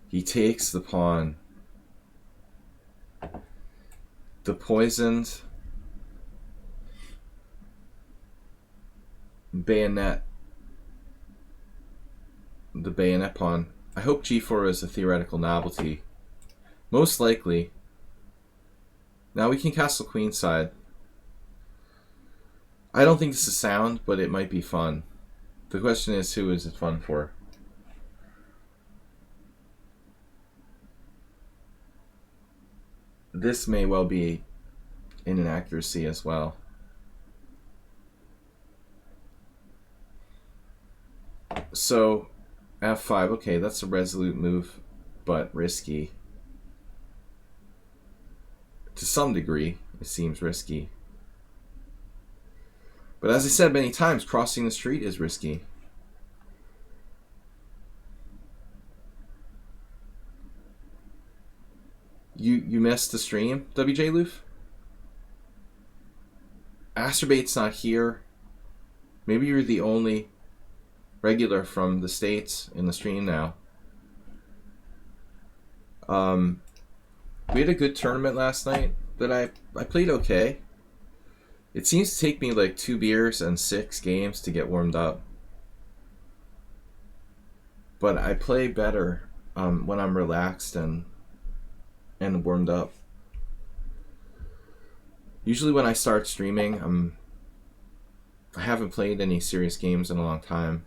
He takes the pawn. The poisoned bayonet. The bayonet pawn. I hope g4 is a theoretical novelty. Most likely. Now we can castle queenside. I don't think this is sound, but it might be fun. The question is, who is it fun for? This may well be an inaccuracy as well. So, f5, okay, that's a resolute move, but risky. To some degree, it seems risky. But as I said many times, crossing the street is risky. You missed the stream, WJ Loof? Asterbate's not here. Maybe you're the only regular from the States in the stream now. We had a good tournament last night that I played okay. It seems to take me like 2 beers and 6 games to get warmed up. But I play better when I'm relaxed and warmed up. Usually when I start streaming, I haven't played any serious games in a long time.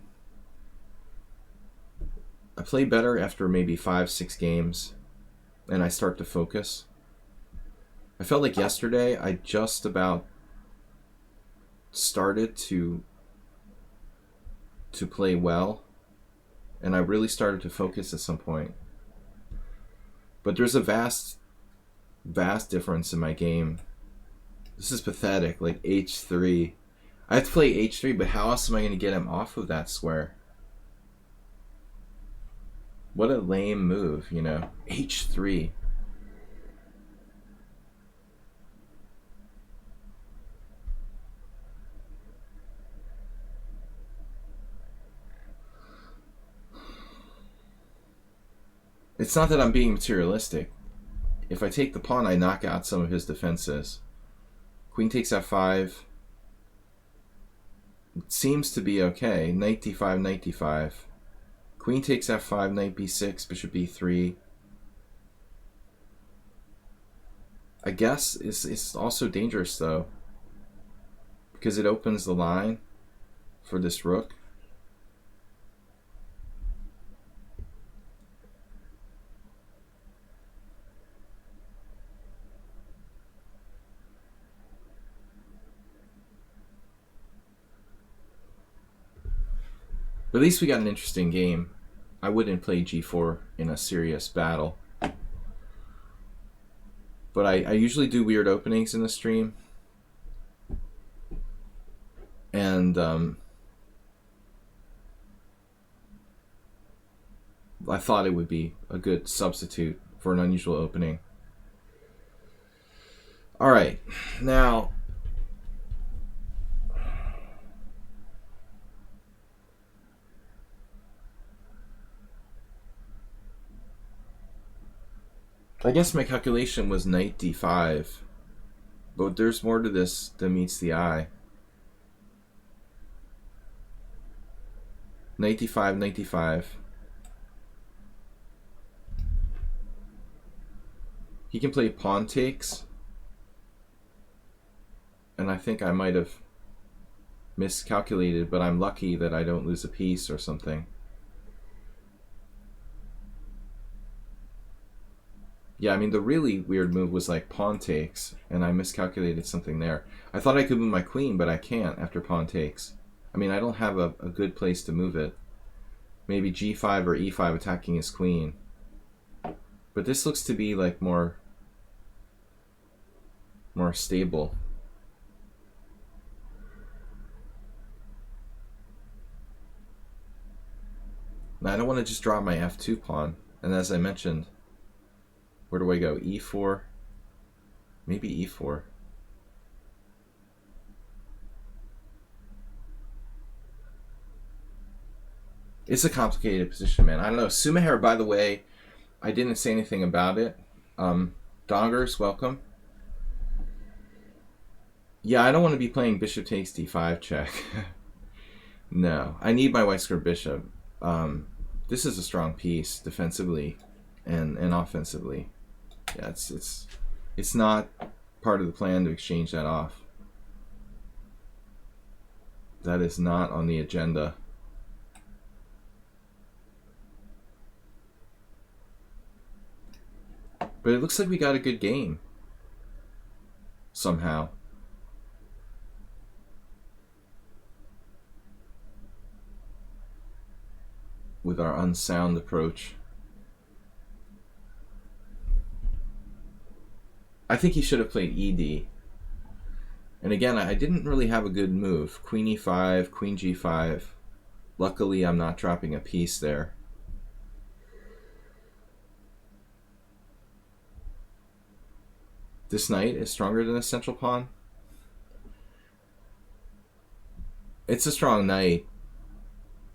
I play better after maybe 5-6 games, and I start to focus. I felt like yesterday I just about started to play well, and I really started to focus at some point. But there's a vast difference in my game. This is pathetic. Like h3. I have to play h3, but how else am I going to get him off of that square? What a lame move, you know. h3. It's not that I'm being materialistic. If I take the pawn, I knock out some of his defenses. Queen takes f5. It seems to be okay. Knight d5, knight d5. Queen takes f5, knight b6, bishop b3. I guess it's also dangerous, though, because it opens the line for this rook. But at least we got an interesting game. I wouldn't play g4 in a serious battle. But I usually do weird openings in the stream. And I thought it would be a good substitute for an unusual opening. All right, now I guess my calculation was knight d5, but there's more to this than meets the eye. Knight d5, knight d5. He can play pawn takes, and I think I might have miscalculated, but I'm lucky that I don't lose a piece or something. Yeah, I mean, the really weird move was like pawn takes, and I miscalculated something there. I thought I could move my queen, but I can't after pawn takes. I mean, I don't have a good place to move it. Maybe g5 or e5 attacking his queen. But this looks to be like more stable. Now, I don't want to just drop my f2 pawn. And as I mentioned, where do I go? e4? Maybe e4. It's a complicated position, man. I don't know. Sumaher, by the way, I didn't say anything about it. Dongers, welcome. Yeah, I don't want to be playing bishop takes d5 check. No, I need my white square bishop. This is a strong piece defensively and offensively. Yeah, it's not part of the plan to exchange that off. That is not on the agenda. But it looks like we got a good game. Somehow. With our unsound approach. I think he should have played ED. And again, I didn't really have a good move. Queen e5, queen g5. Luckily, I'm not dropping a piece there. This knight is stronger than the central pawn. It's a strong knight,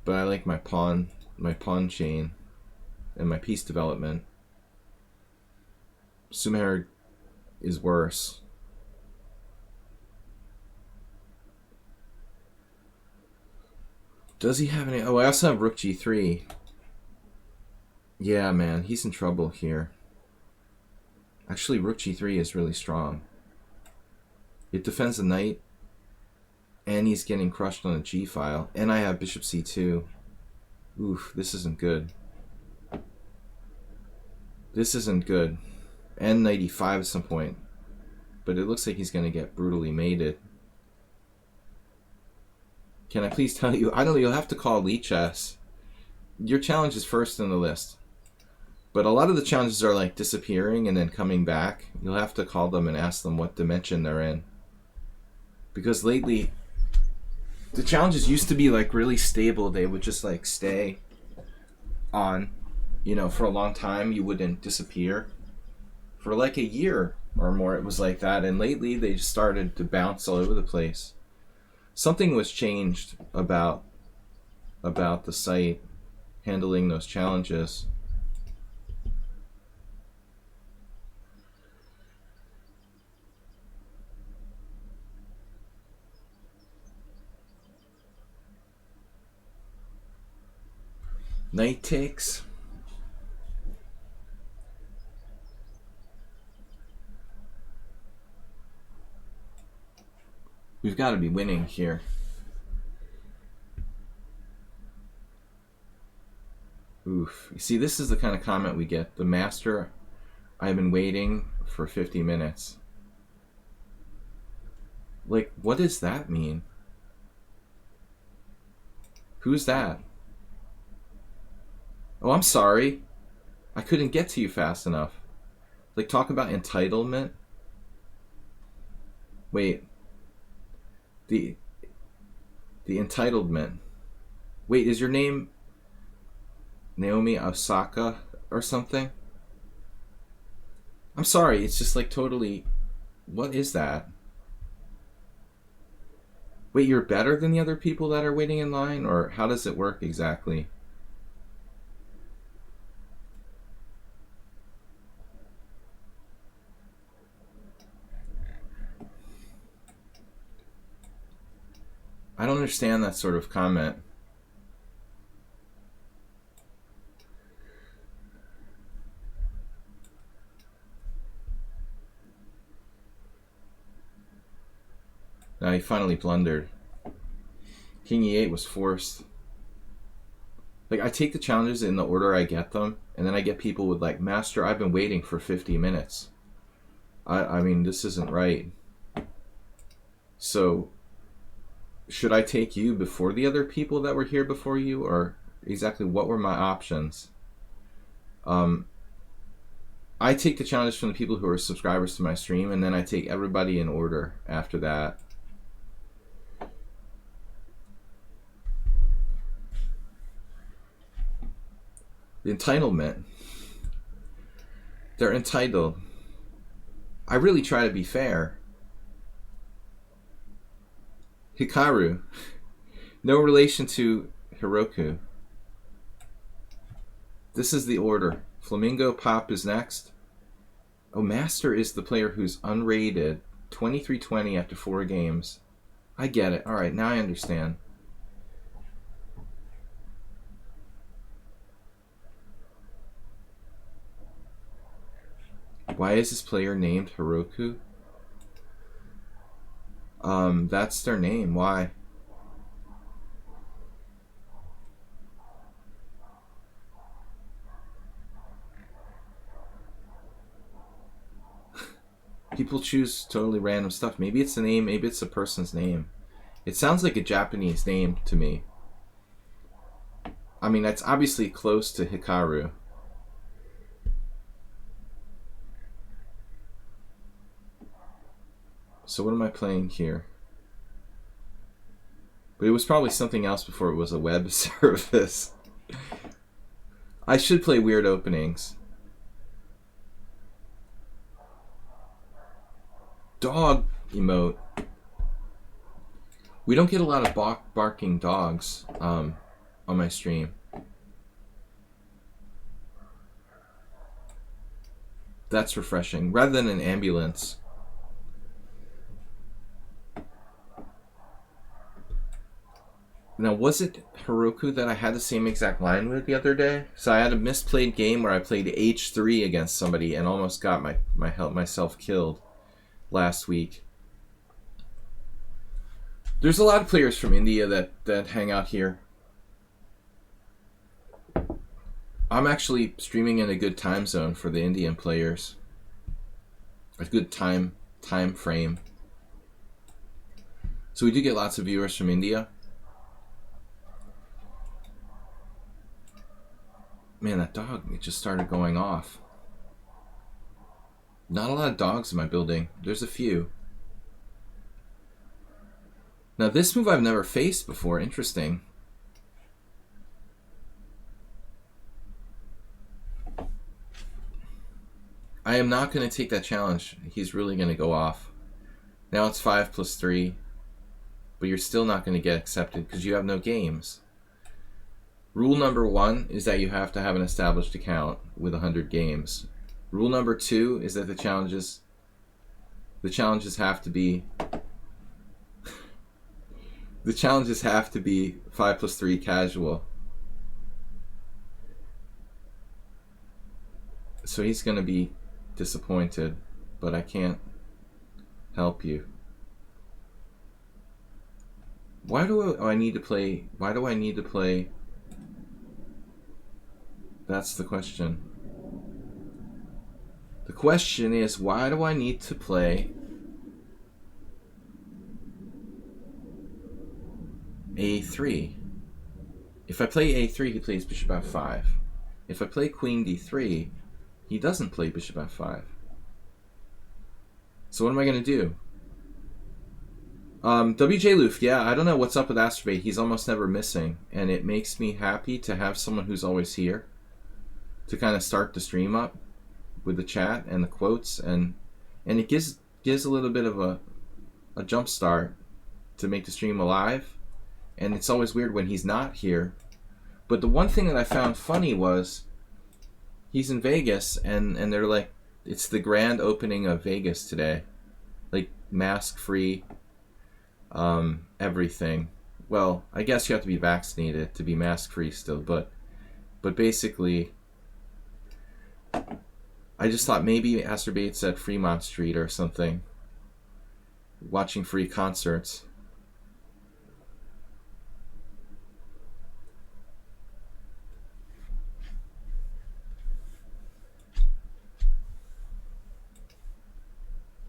but I like my pawn chain and my piece development. Sumaher is worse. Does he have any? Oh, I also have rook g3. Yeah, man, he's in trouble here. Actually, rook g3 is really strong. It defends the knight, and he's getting crushed on a g file. And I have bishop c2. Oof, this isn't good. This isn't good. N95 at some point. But it looks like he's going to get brutally mated. Can I please tell you? I don't know. You'll have to call lichess. Your challenge is first in the list. But a lot of the challenges are like disappearing and then coming back. You'll have to call them and ask them what dimension they're in. Because lately, the challenges used to be like really stable. They would just like stay on, you know, for a long time. You wouldn't disappear. For like a year or more, it was like that. And lately, they just started to bounce all over the place. Something was changed about the site handling those challenges. Knight takes. We've got to be winning here. Oof. You see, this is the kind of comment we get. The master, I've been waiting for 50 minutes. Like, what does that mean? Who's that? Oh, I'm sorry. I couldn't get to you fast enough. Like, talk about entitlement. Wait. The entitlement. Wait, is your name Naomi Osaka or something? I'm sorry, it's just like totally... What is that? Wait, you're better than the other people that are waiting in line? Or how does it work exactly? I don't understand that sort of comment. Now he finally blundered. King E8 was forced. Like, I take the challenges in the order I get them, and then I get people with like, Master, I've been waiting for 50 minutes. I mean, this isn't right. So, should I take you before the other people that were here before you, or exactly what were my options? I take the challenges from the people who are subscribers to my stream, and then I take everybody in order after that. The entitlement. They're entitled. I really try to be fair. Hikaru. No relation to Hiroku. This is the order. Flamingo Pop is next. Oh, Master is the player who's unrated. 23-20 after 4 games. I get it. Alright, now I understand. Why is this player named Hiroku? That's their name. Why? People choose totally random stuff. Maybe it's the name, maybe it's a person's name. It sounds like a Japanese name to me. I mean, that's obviously close to Hikaru. So what am I playing here? But it was probably something else before it was a web service. I should play weird openings. Dog emote. We don't get a lot of barking dogs on my stream. That's refreshing. Rather than an ambulance. Now, was it Hiroku that I had the same exact line with the other day? So I had a misplayed game where I played H3 against somebody and almost got myself killed last week. There's a lot of players from India that hang out here. I'm actually streaming in a good time zone for the Indian players. A good time frame. So we do get lots of viewers from India. Man, that dog, it just started going off. Not a lot of dogs in my building. There's a few. Now this move I've never faced before. Interesting. I am not going to take that challenge. He's really going to go off. Now it's 5+3. But you're still not going to get accepted because you have no games. Rule number 1 is that you have to have an established account with 100 games. Rule number 2 is that the challenges have to be 5+3 casual. So he's going to be disappointed, but I can't help you. Why do I need to play? That's the question. The question is, why do I need to play a3? If I play a3, he plays bishop f5. If I play queen d3, he doesn't play bishop f5. So what am I going to do? WJ Loof, yeah, I don't know what's up with Astrobate. He's almost never missing, and it makes me happy to have someone who's always here to kind of start the stream up with the chat and the quotes, and it gives a little bit of a jump start to make the stream alive. And it's always weird when he's not here. But the one thing that I found funny was he's in Vegas, and they're like, it's the grand opening of Vegas today, like mask free. Everything. Well, I guess you have to be vaccinated to be mask-free still, but basically, I just thought maybe Astrobate's at Fremont Street or something, watching free concerts.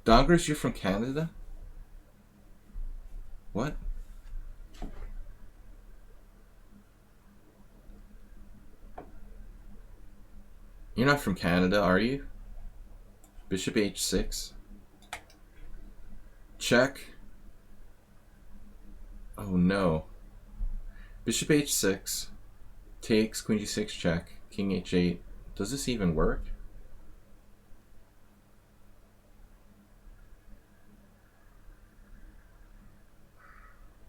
Dongers, you're from Canada? What? You're not from Canada, are you? Bishop h6. Check. Oh no. Bishop h6. Takes, queen g6 check, king h8. Does this even work?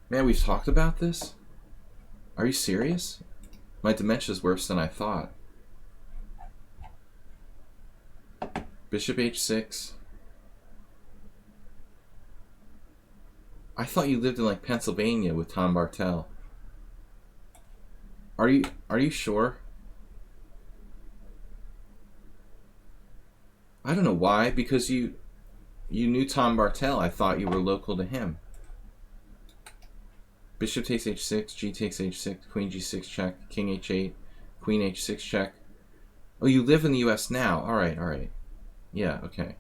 Man, we've talked about this? Are you serious? My dementia's worse than I thought. Bishop h6. I thought you lived in like Pennsylvania with Tom Bartel. Are you sure? I don't know why, because you knew Tom Bartel. I thought you were local to him. Bishop takes h6, g takes h6, queen g6 check, king h8, queen h6 check. Oh, you live in the US now. All right. Yeah, okay.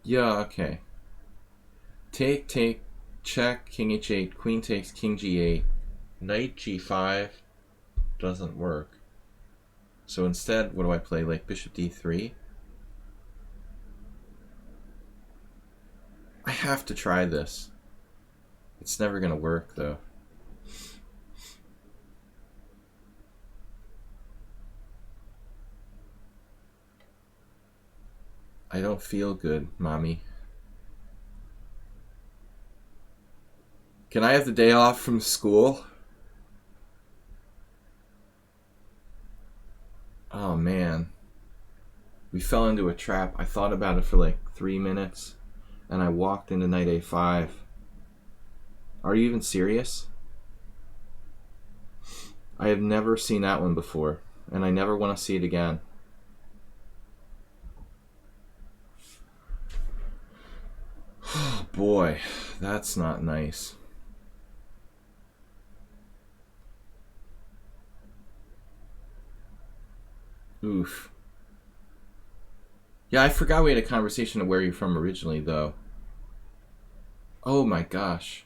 Yeah, okay. Take, check, king h8, queen takes, king g8, knight g5 doesn't work. So instead, what do I play? Like bishop d3? I have to try this. It's never going to work, though. I don't feel good, mommy. Can I have the day off from school? Oh, man. We fell into a trap. I thought about it for like 3 minutes, and I walked into knight a5. Are you even serious? I have never seen that one before, and I never want to see it again. Oh boy, that's not nice. Oof. Yeah, I forgot we had a conversation of where you're from originally, though. Oh my gosh.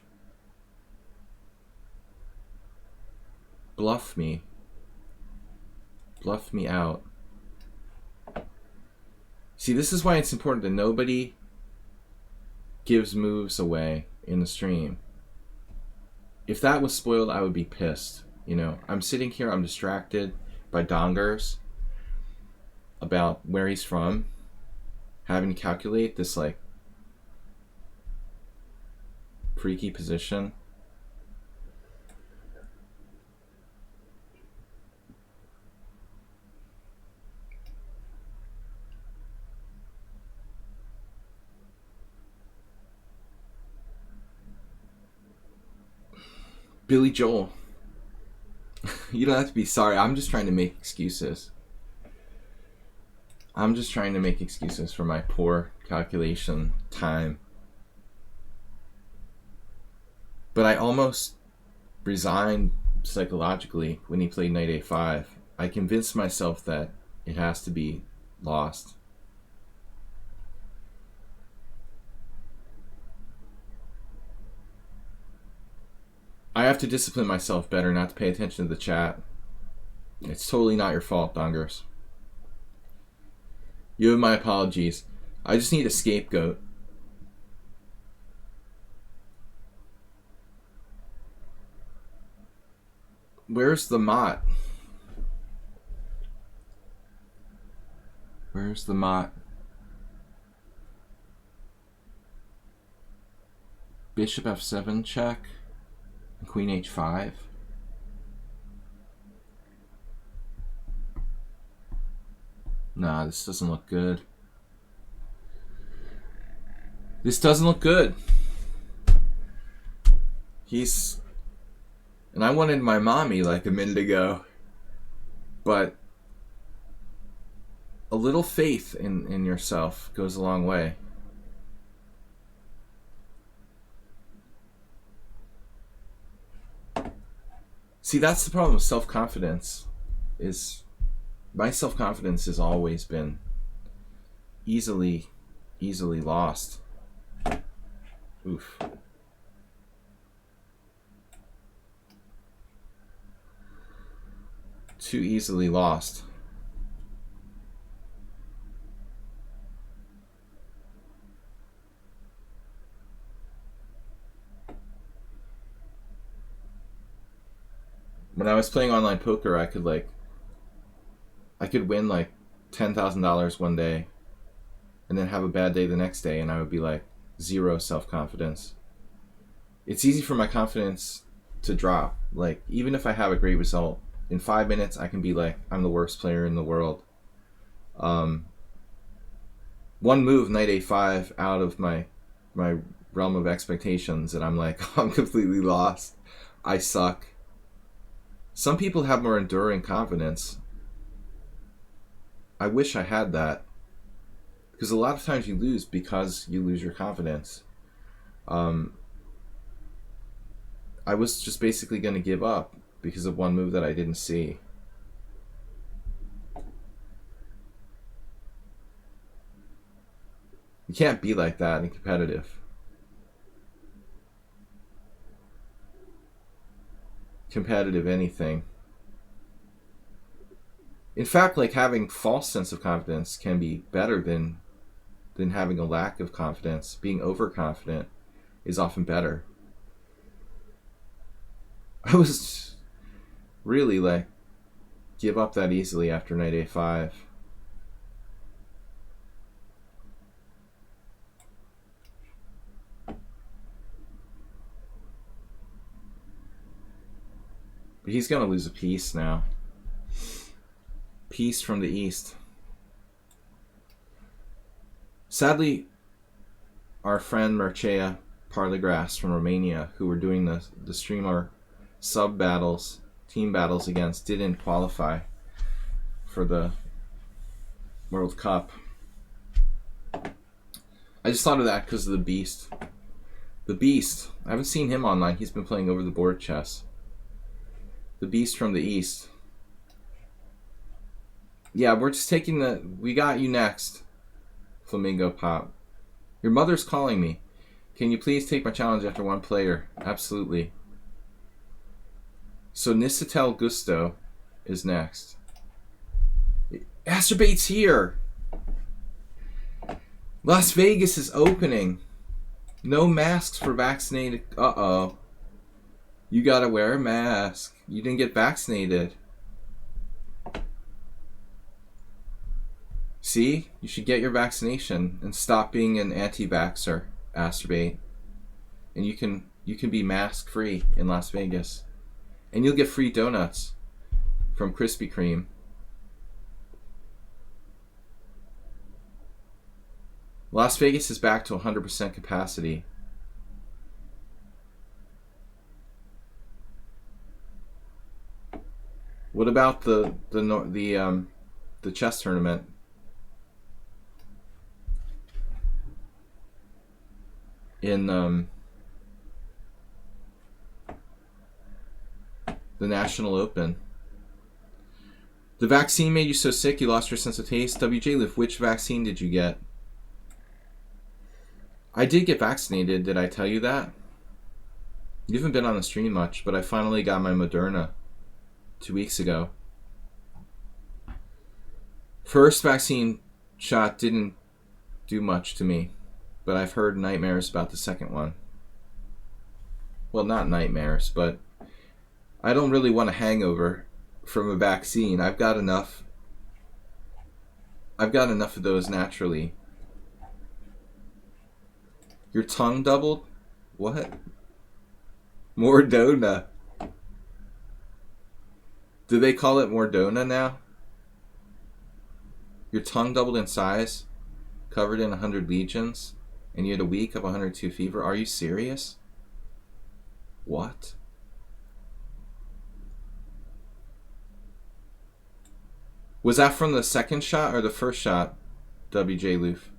Bluff me. Bluff me out. See, this is why it's important that nobody gives moves away in the stream. If that was spoiled, I would be pissed. You know, I'm sitting here, I'm distracted by dongers about where he's from, having to calculate this, like, freaky position. Billy Joel. You don't have to be sorry. I'm just trying to make excuses. I'm just trying to make excuses for my poor calculation time. But I almost resigned psychologically when he played knight a5. I convinced myself that it has to be lost. I have to discipline myself better not to pay attention to the chat. It's totally not your fault, Dongers. You have my apologies. I just need a scapegoat. Where's the mott? Where's the mott? Bishop f7 check. Queen h5. Nah, this doesn't look good. This doesn't look good. And I wanted my mommy like a minute ago. But a little faith in yourself goes a long way. See, that's the problem with self-confidence. My self-confidence has always been easily lost. Oof. Too easily lost. When I was playing online poker, I could win like $10,000 one day and then have a bad day the next day, and I would be like zero self-confidence. It's easy for my confidence to drop. Like, even if I have a great result, in 5 minutes I can be like, I'm the worst player in the world. One move, knight a5, out of my realm of expectations, and I'm like, I'm completely lost. I suck. Some people have more enduring confidence. I wish I had that. Because a lot of times you lose because you lose your confidence. I was just basically going to give up because of one move that I didn't see. You can't be like that in competitive. Competitive anything. In fact, like, having false sense of confidence can be better than having a lack of confidence. Being overconfident is often better. I was really like, give up that easily after knight a5. But he's going to lose a piece now. Piece from the east. Sadly, our friend Mircea Parligras from Romania, who were doing the streamer sub battles, team battles against, didn't qualify for the World Cup. I just thought of that because of the Beast. The Beast. I haven't seen him online. He's been playing over the board chess. The Beast from the East. Yeah, we're just taking the... We got you next, Flamingo Pop. Your mother's calling me. Can you please take my challenge after one player? Absolutely. So Nisatel Gusto is next. Asturbate's here! Las Vegas is opening. No masks for vaccinated... Uh-oh. You gotta wear a mask. You didn't get vaccinated. See? You should get your vaccination and stop being an anti-vaxxer, Asturbate. And you can be mask-free in Las Vegas. And you'll get free donuts from Krispy Kreme. Las Vegas is back to 100% capacity. What about the chess tournament? In the National Open. The vaccine made you so sick you lost your sense of taste. WJ Liv, which vaccine did you get? I did get vaccinated. Did I tell you that? You haven't been on the stream much, but I finally got my Moderna 2 weeks ago. First vaccine shot didn't do much to me, but I've heard nightmares about the second one. Well, not nightmares, but I don't really want a hangover from a vaccine. I've got enough of those naturally. Your tongue doubled? What? Mordona. Do they call it Mordona now? Your tongue doubled in size, covered in 100 legions, and you had a week of 102 fever? Are you serious? What? Was that from the second shot or the first shot, WJ Loof?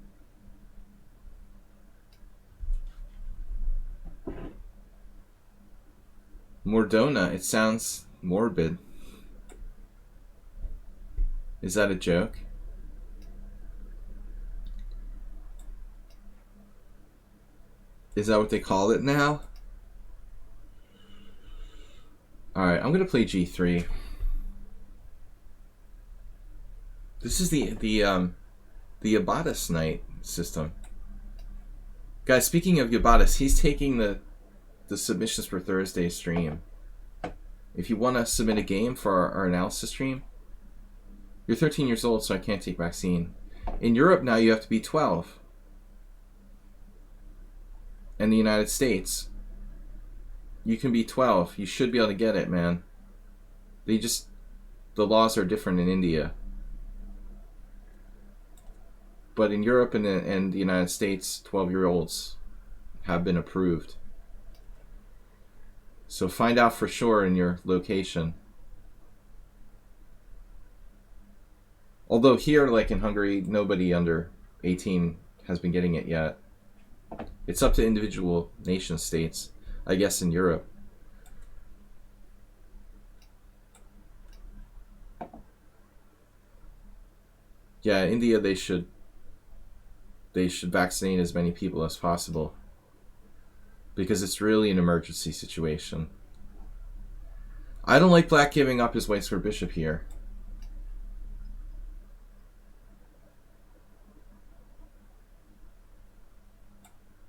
Mordona, it sounds morbid. Is that a joke? Is that what they call it now? Alright, I'm gonna play G3. This is the Yabatis Knight system. Guys, speaking of Yabatis, he's taking the submissions for Thursday stream. If you want to submit a game for our analysis stream, you're 13 years old, so I can't take vaccine. In Europe now, you have to be 12. In the United States, you can be 12. You should be able to get it, man. The laws are different in India. But in Europe and the United States, 12-year-olds have been approved. So find out for sure in your location. Although here, like in Hungary, nobody under 18 has been getting it yet. It's up to individual nation states, I guess, in Europe. Yeah, India, they should vaccinate as many people as possible, because it's really an emergency situation. I don't like Black giving up his white square bishop here.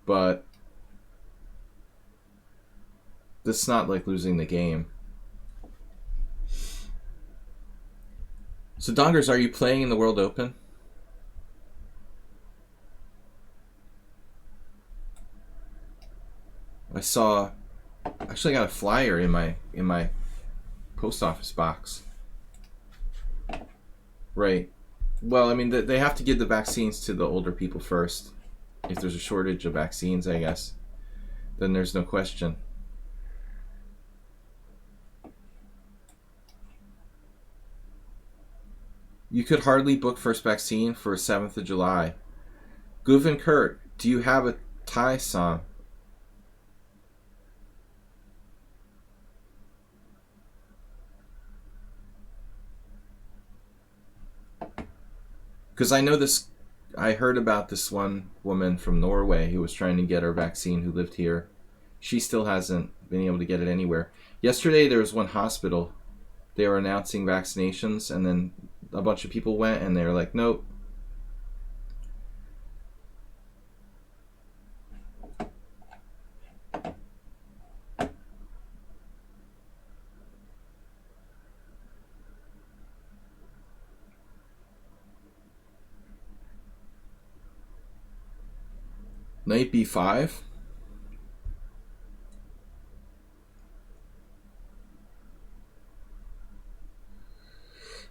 But that's not like losing the game. So Dongers, are you playing in the World Open? Actually got a flyer in my post office box. Right. Well, I mean, they have to give the vaccines to the older people first. If there's a shortage of vaccines, I guess, then there's no question. You could hardly book first vaccine for 7th of July. Goovin Kurt, do you have a Thai song? Because I know this, I heard about this one woman from Norway who was trying to get her vaccine who lived here. She still hasn't been able to get it anywhere. Yesterday there was one hospital. They were announcing vaccinations, and then a bunch of people went, and they were like, nope. Knight b5.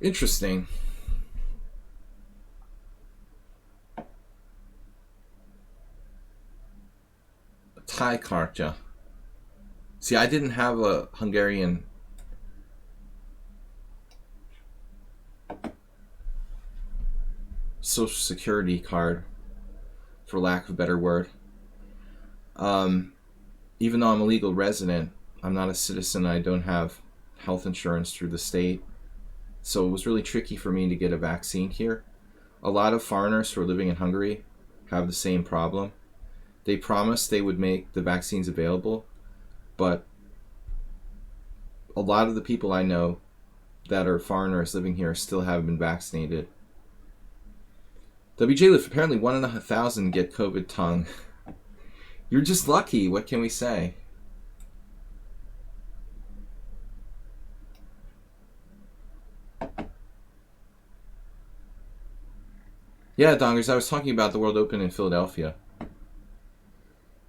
Interesting. Thai karta. See, I didn't have a Hungarian social security card, for lack of a better word. Even though I'm a legal resident, I'm not a citizen. I don't have health insurance through the state. So it was really tricky for me to get a vaccine here. A lot of foreigners who are living in Hungary have the same problem. They promised they would make the vaccines available, but a lot of the people I know that are foreigners living here still haven't been vaccinated. WJ Lift, apparently 1 in 1,000 get COVID tongue. You're just lucky. What can we say? Yeah, Dongers, I was talking about the World Open in Philadelphia.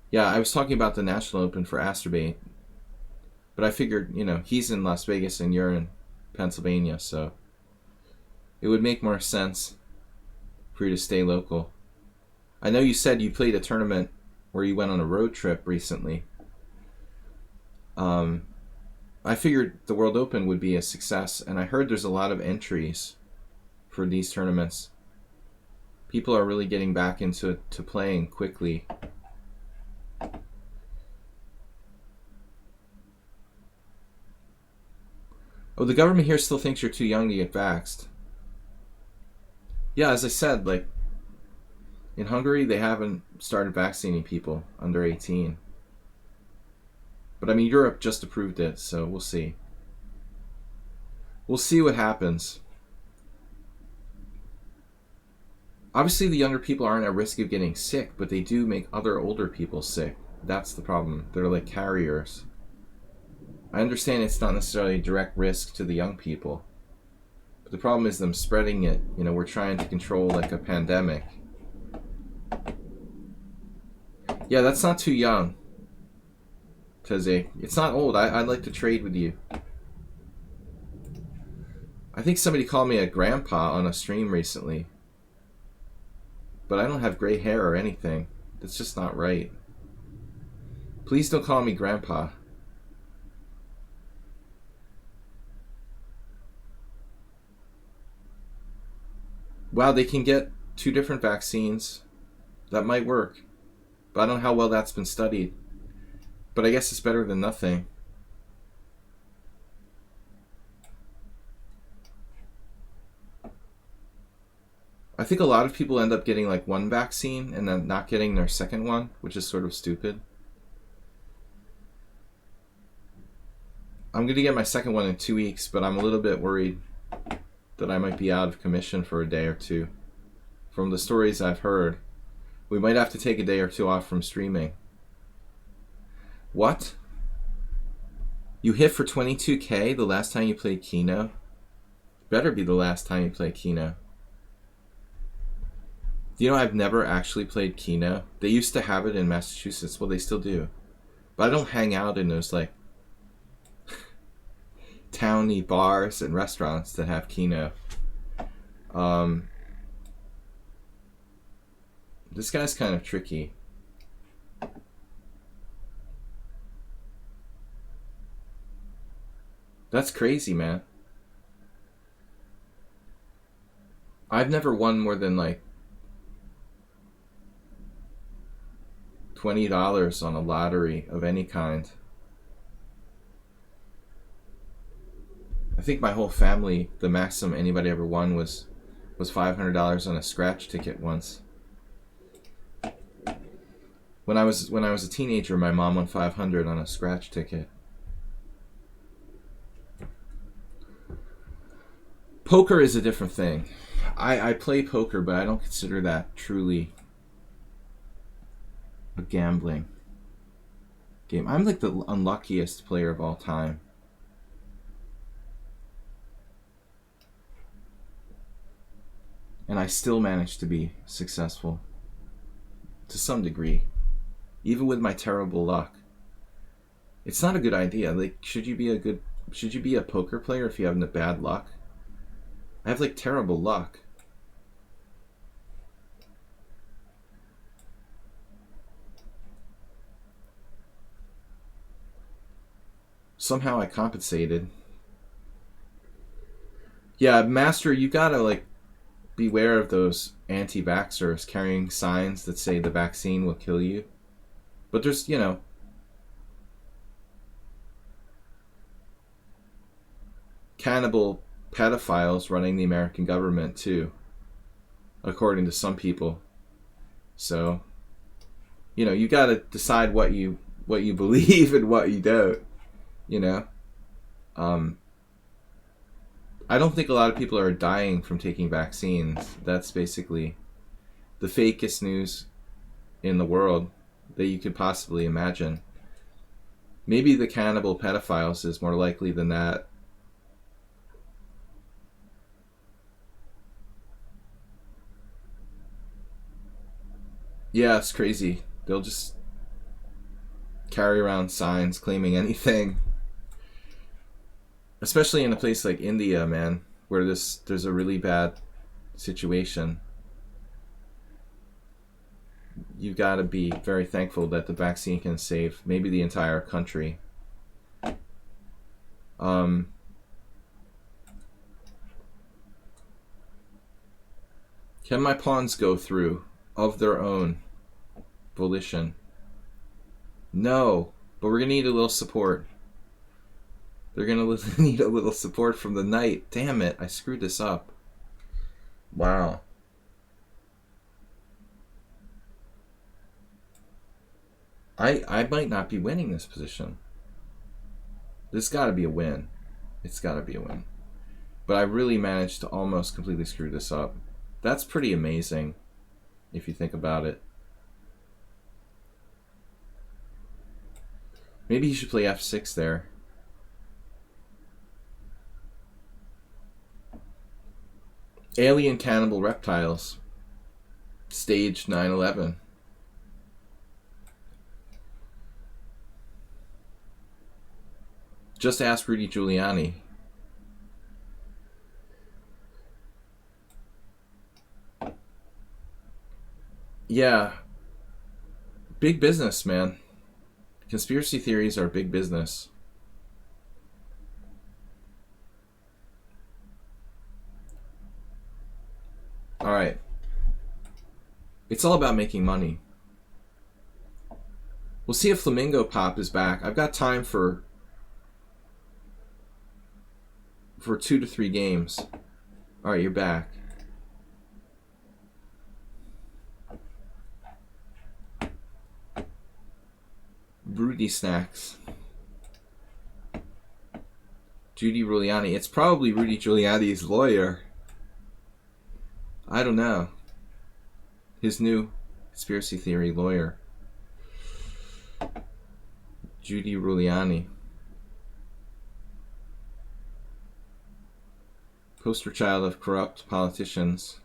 Yeah, I was talking about the National Open for Asterbate. But I figured, he's in Las Vegas and you're in Pennsylvania, so it would make more sense for you to stay local. I know you said you played a tournament where you went on a road trip recently. I figured the World Open would be a success, and I heard there's a lot of entries for these tournaments. People are really getting back into playing quickly. Oh, the government here still thinks you're too young to get vaxxed. Yeah, as I said, in Hungary, they haven't started vaccinating people under 18. But Europe just approved it, so we'll see. We'll see what happens. Obviously, the younger people aren't at risk of getting sick, but they do make other older people sick. That's the problem. They're like carriers. I understand it's not necessarily a direct risk to the young people, but the problem is them spreading it. We're trying to control like a pandemic. Yeah, that's not too young, Teze. It's not old. I'd like to trade with you. I think somebody called me a grandpa on a stream recently. But I don't have gray hair or anything. That's just not right. Please don't call me grandpa. Wow, they can get 2 different vaccines. That might work. But I don't know how well that's been studied. But I guess it's better than nothing. I think a lot of people end up getting like 1 vaccine and then not getting their second one, which is sort of stupid. I'm going to get my second one in 2 weeks, but I'm a little bit worried that I might be out of commission for a day or two. From the stories I've heard, we might have to take a day or two off from streaming. What? You hit for 22k the last time you played Keno? Better be the last time you played Keno. I've never actually played Keno. They used to have it in Massachusetts. Well, they still do. But I don't hang out in those towny bars and restaurants that have Keno. This guy's kind of tricky. That's crazy, man. I've never won more than $20 on a lottery of any kind. I think my whole family, the maximum anybody ever won was was $500 on a scratch ticket once. When I was a teenager, my mom won $500 on a scratch ticket. Poker is a different thing. I play poker, but I don't consider that truly a gambling game. I'm like the unluckiest player of all time. And I still manage to be successful to some degree, even with my terrible luck. It's not a good idea. Like, should you be a poker player if you have bad luck? I have like terrible luck. Somehow I compensated. Yeah, Master, you gotta like beware of those anti-vaxxers carrying signs that say the vaccine will kill you. But there's, cannibal pedophiles running the American government too, according to some people. So, you gotta decide what you believe and what you don't. I don't think a lot of people are dying from taking vaccines. That's basically the fakest news in the world that you could possibly imagine. Maybe the cannibal pedophiles is more likely than that. Yeah, it's crazy. They'll just carry around signs claiming anything. Especially in a place like India, man, where there's a really bad situation. You've got to be very thankful that the vaccine can save maybe the entire country. Can my pawns go through of their own volition? No, but we're going to need a little support. They're going to need a little support from the knight. Damn it, I screwed this up. Wow. I might not be winning this position. This got to be a win. It's got to be a win. But I really managed to almost completely screw this up. That's pretty amazing, if you think about it. Maybe he should play f6 there. Alien cannibal reptiles. Stage 9/11. Just ask Rudy Giuliani. Yeah. Big business, man. Conspiracy theories are big business. Alright. It's all about making money. We'll see if Flamingo Pop is back. I've got time for 2 to 3 games. Alright, you're back. Rudy Snacks. Judy Giuliani. It's probably Rudy Giuliani's lawyer. I don't know. His new conspiracy theory lawyer. Judy Giuliani. Poster child of corrupt politicians.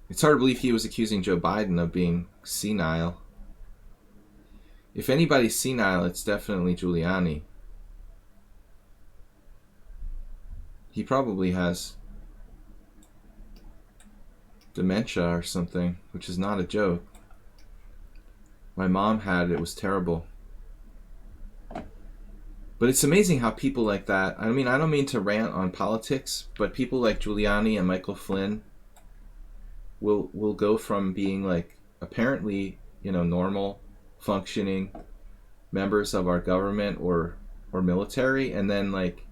It's hard to believe he was accusing Joe Biden of being senile. If anybody's senile, it's definitely Giuliani. He probably has dementia or something, which is not a joke. My mom had it. It was terrible. But it's amazing how people like that, I mean, I don't mean to rant on politics, but people like Giuliani and Michael Flynn will go from being like apparently, normal functioning members of our government or military, and then like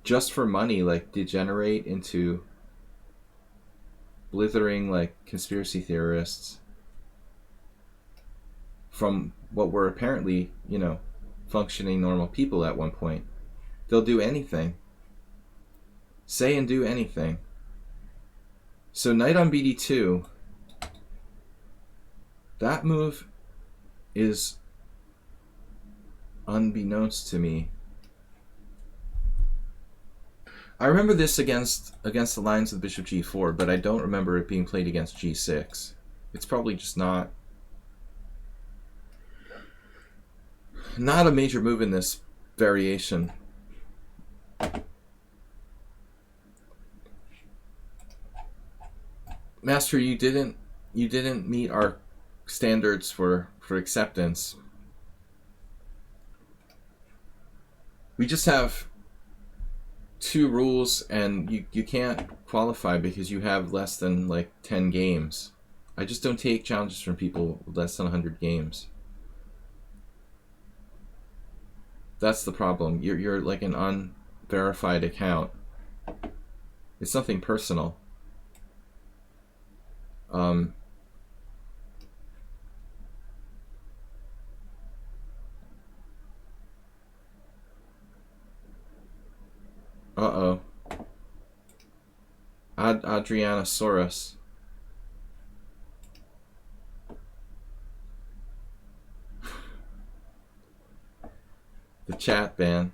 just for money, like, degenerate into blithering, like, conspiracy theorists from what were apparently, functioning normal people at one point. They'll do anything. Say and do anything. So knight on bd2, that move is unbeknownst to me. I remember this against the lines of bishop g4, but I don't remember it being played against g6. It's probably just not a major move in this variation. Master, you didn't meet our standards for acceptance. We just have 2 rules, and you can't qualify because you have less than like 10 games. I just don't take challenges from people with less than 100 games. That's the problem. You're like an unverified account. It's nothing personal. Uh-oh. Adrianosaurus. The chat ban.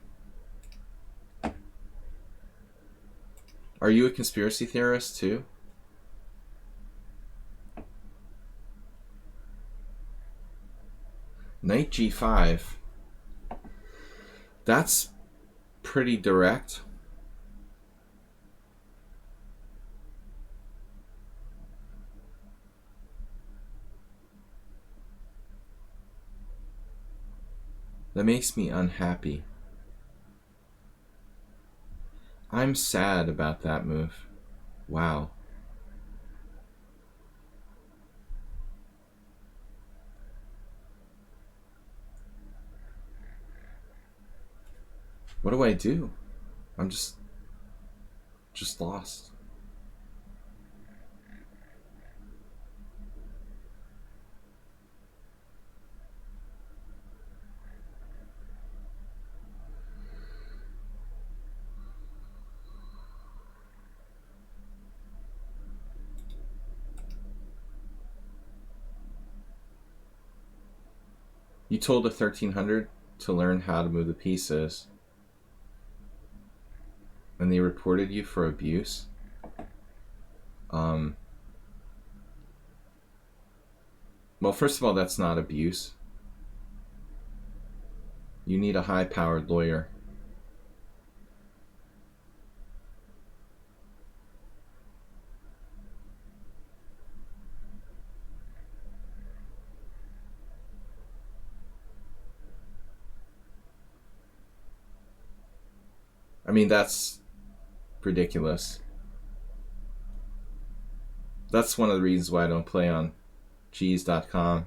Are you a conspiracy theorist too? Knight g5. That's pretty direct. That makes me unhappy. I'm sad about that move. Wow. What do I do? I'm just lost. You told a 1300 to learn how to move the pieces, and they reported you for abuse. Well, first of all, that's not abuse. You need a high-powered lawyer. I mean, that's ridiculous. That's one of the reasons why I don't play on cheese.com.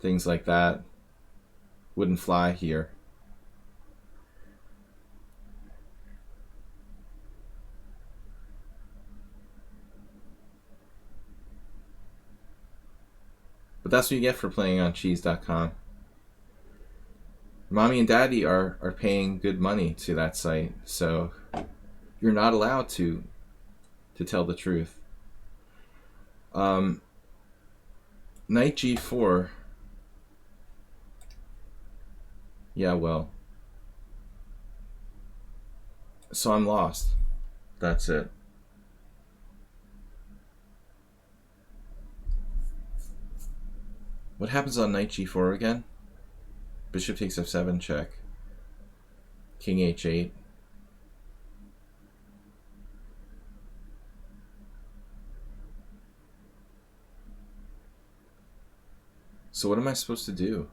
Things like that wouldn't fly here. But that's what you get for playing on cheese.com. Mommy and Daddy are paying good money to that site, so you're not allowed to tell the truth. Knight g4. Yeah, well. So I'm lost. That's it. What happens on knight g4 again? Bishop takes f7, check. King h8. So what am I supposed to do?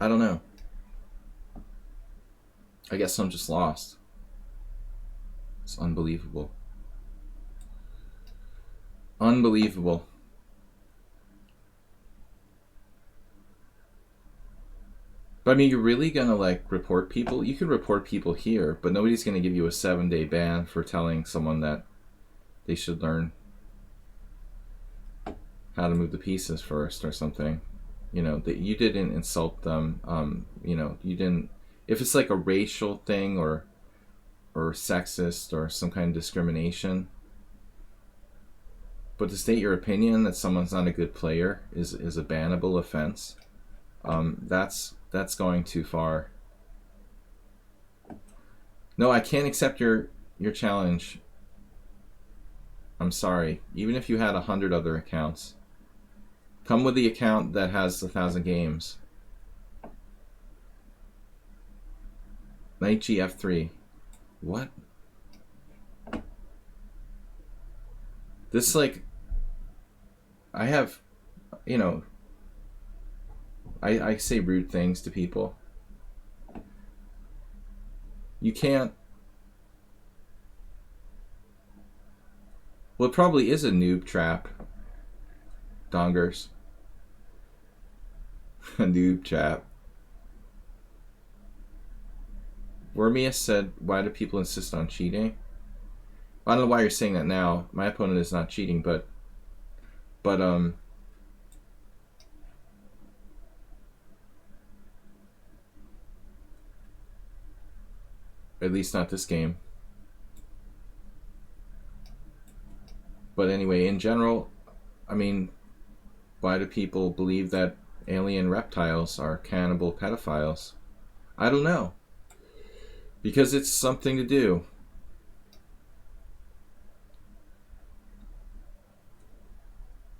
I don't know. I guess I'm just lost. It's unbelievable. Unbelievable. But I mean, you're really gonna like report people? You could report people here, but nobody's gonna give you a 7-day ban for telling someone that they should learn how to move the pieces first or something. You know, that you didn't insult them. You know, you didn't. If it's like a racial thing or sexist or some kind of discrimination, but to state your opinion that someone's not a good player is a bannable offense. That's going too far. No, I can't accept your challenge. I'm sorry. Even if you had 100 other accounts, come with the account that has 1,000 games. Knight GF3. What? This, like, I have, you know, I say rude things to people. You can't. Well, it probably is a noob trap. Dongers. A noob trap. Wormius said, why do people insist on cheating? I don't know why you're saying that now. My opponent is not cheating, but at least not this game. But anyway, in general, I mean, why do people believe that alien reptiles are cannibal pedophiles? I don't know. Because it's something to do.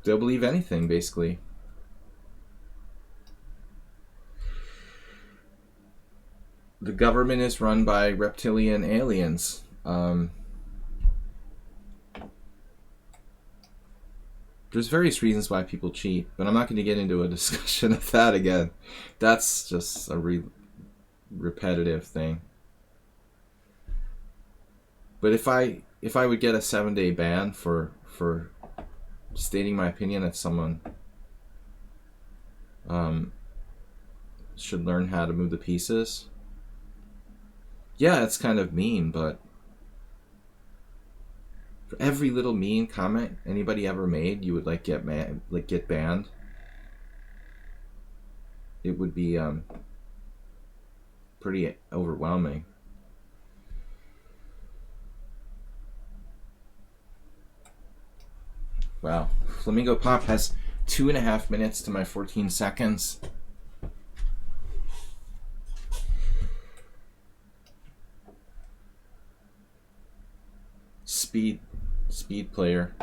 They'll believe anything, basically. The government is run by reptilian aliens. There's various reasons why people cheat, but I'm not going to get into a discussion of that again. That's just a repetitive thing. But if I would get a 7-day ban for stating my opinion that someone should learn how to move the pieces, yeah, it's kind of mean, but for every little mean comment anybody ever made, you would get banned. It would be pretty overwhelming. Wow, Flamingo Pop has 2.5 minutes to my 14 seconds. Speed player.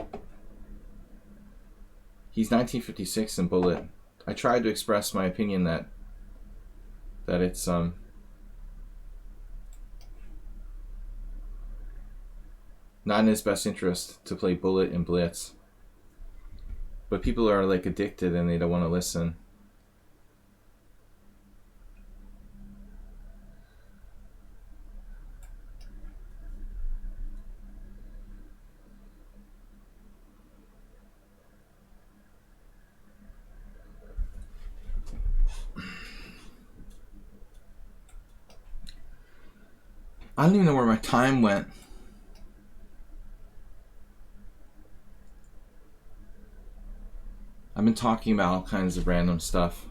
He's 1956 in Bullet. I tried to express my opinion that it's not in his best interest to play Bullet and Blitz. But people are like addicted and they don't want to listen. I don't even know where my time went. I've been talking about all kinds of random stuff.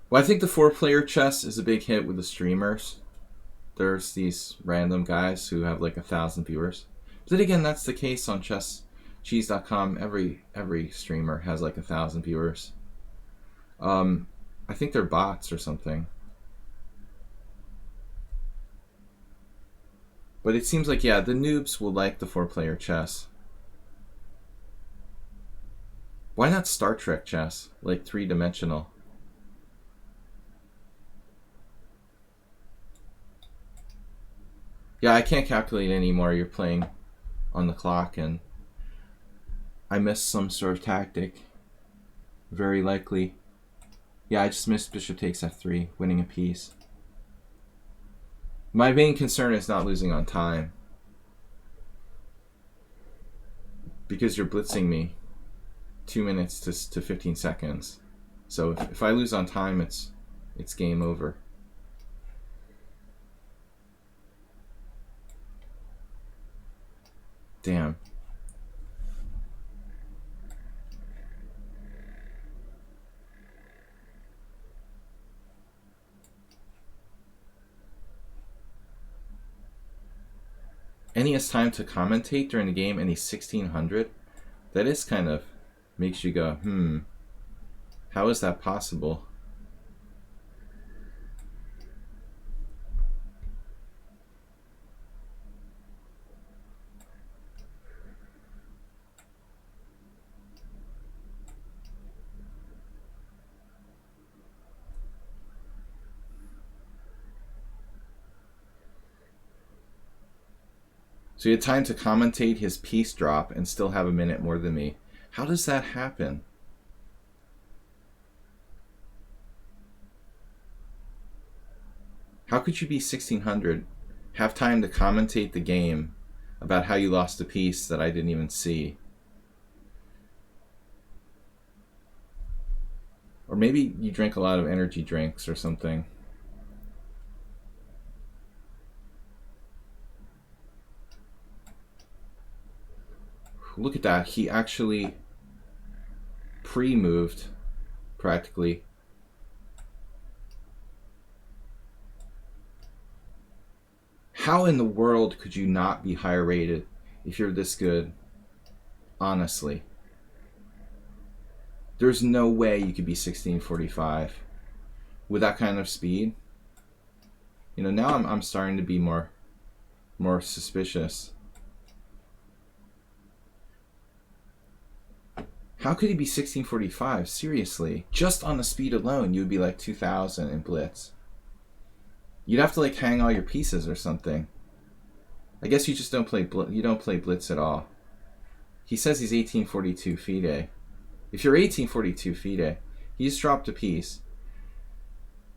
Well, I think the 4-player chess is a big hit with the streamers. There's these random guys who have like 1,000 viewers. But then again, that's the case on chesscheese.com. Every streamer has like 1,000 viewers. I think they're bots or something. But it seems like, yeah, the noobs will like the 4-player chess. Why not Star Trek chess? Like 3-dimensional. Yeah, I can't calculate anymore. You're playing on the clock and I missed some sort of tactic. Very likely. Yeah, I just missed bishop takes f3, winning a piece. My main concern is not losing on time. because you're blitzing me 2 minutes to 15 seconds. So if I lose on time, it's game over. Damn. And he has time to commentate during the game, and he's 1600. That is kind of makes you go, how is that possible? So he had time to commentate his piece drop and still have a minute more than me. How does that happen? How could you be 1600, have time to commentate the game about how you lost a piece that I didn't even see? Or maybe you drink a lot of energy drinks or something. Look at that. He actually pre-moved, practically. How in the world could you not be higher rated if you're this good? Honestly. There's no way you could be 1645 with that kind of speed. You know, now I'm starting to be more suspicious. How could he be 1645? Seriously. Just on the speed alone, you would be like 2000 in Blitz. You'd have to like hang all your pieces or something. I guess you just don't play Blitz at all. He says he's 1842 FIDE. If you're 1842 FIDE, he just dropped a piece.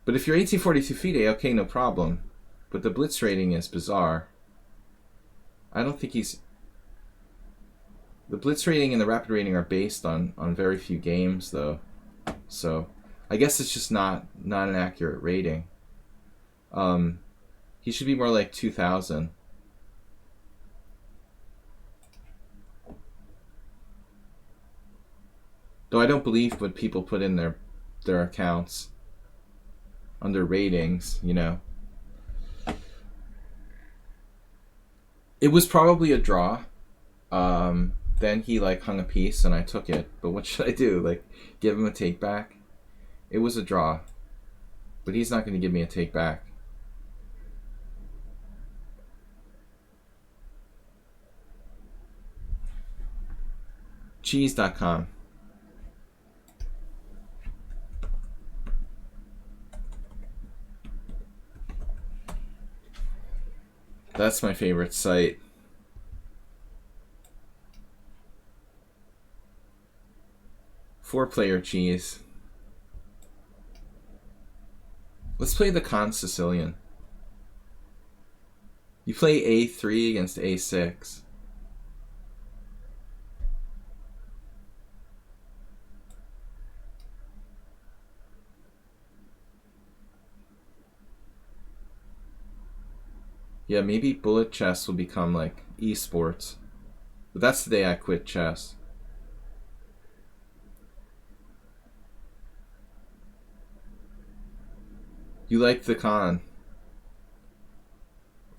But if you're 1842 FIDE, okay, no problem. But the Blitz rating is bizarre. I don't think he's... The Blitz rating and the Rapid rating are based on very few games, though. So, I guess it's just not an accurate rating. He should be more like 2000. Though I don't believe what people put in their accounts under ratings, you know. It was probably a draw. Then he like hung a piece and I took it. But what should I do? Like give him a take back? It was a draw. But he's not going to give me a take back. Cheese.com. That's my favorite site. Four-player cheese. Let's play the Con Sicilian. You play A3 against A6. Yeah, maybe bullet chess will become like esports. But that's the day I quit chess. You like the Con.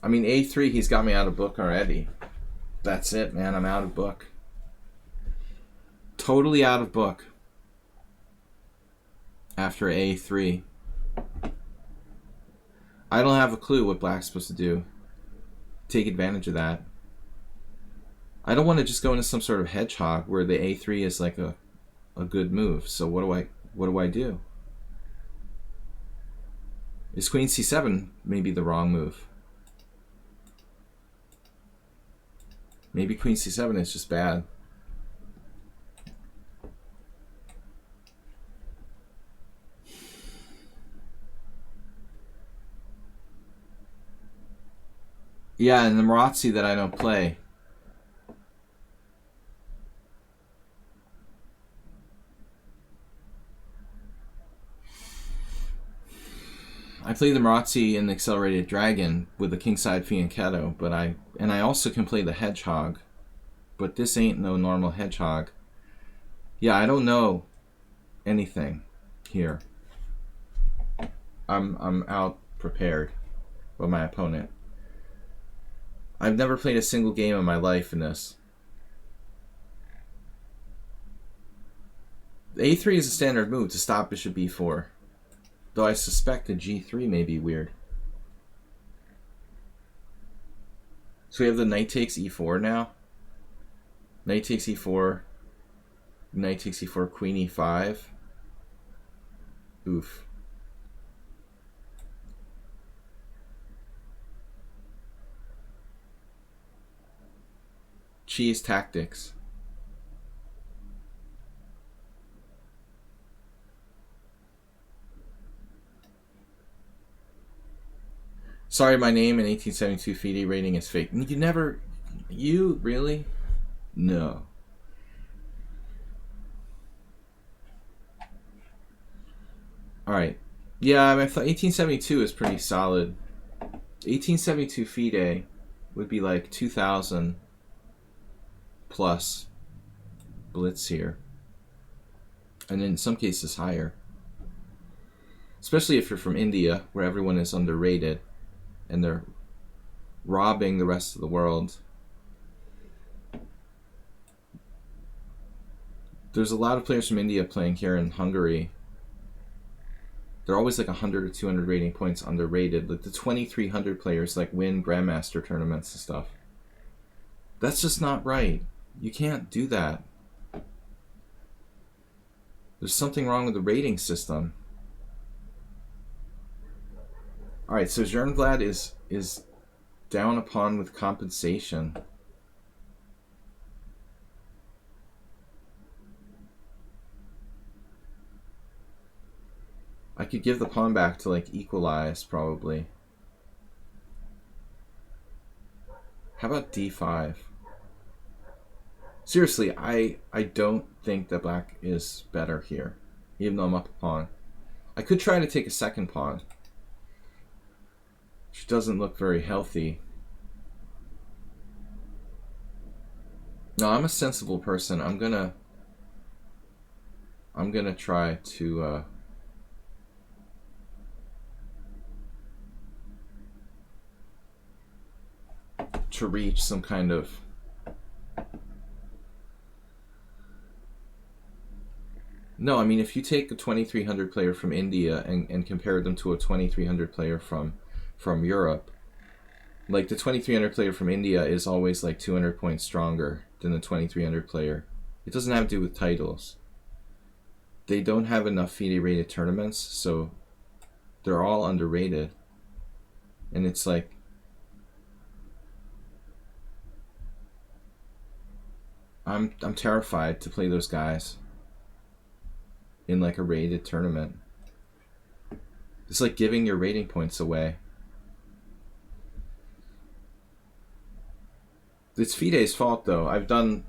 I mean, A3, he's got me out of book already. That's it, man. I'm out of book. Totally out of book. After A3. I don't have a clue what black's supposed to do. Take advantage of that. I don't want to just go into some sort of hedgehog where the A3 is like a good move. So what do I do? Is Queen C7 maybe the wrong move? Maybe Queen C7 is just bad. Yeah, and the Marazzi that I don't play. I play the Marazzi and the Accelerated Dragon with the Kingside Fianchetto, but I also can play the Hedgehog, but this ain't no normal Hedgehog. Yeah, I don't know anything here. I'm out prepared by my opponent. I've never played a single game in my life in this. A3 is a standard move to stop bishop b4. Though I suspect a g3 may be weird. So we have the knight takes e4 now. Knight takes e4. Knight takes e4, queen e5. Oof. Cheese tactics. Sorry, my name and 1872 FIDE rating is fake. You really? No. Alright. Yeah, I mean, 1872 is pretty solid. 1872 FIDE would be like 2,000 plus Blitz here. And in some cases higher. Especially if you're from India, where everyone is underrated. And they're robbing the rest of the world. There's a lot of players from India playing here in Hungary. They're always like 100 or 200 rating points underrated. Like the 2300 players like win Grandmaster tournaments and stuff. That's just not right. You can't do that. There's something wrong with the rating system. Alright, so Jernvlad is down upon with compensation. I could give the pawn back to like equalize probably. How about d5? Seriously, I don't think that black is better here, even though I'm up a pawn. I could try to take a second pawn, which doesn't look very healthy. No, I'm a sensible person. I'm gonna try to reach some kind of No, I mean, if you take a 2300 player from India and compare them to a 2300 player from Europe, like the 2300 player from India is always like 200 points stronger than the 2300 player. It doesn't have to do with titles. They don't have enough FIDE rated tournaments, so they're all underrated. And it's like, I'm terrified to play those guys in like a rated tournament. It's like giving your rating points away. It's FIDE's fault though. I've done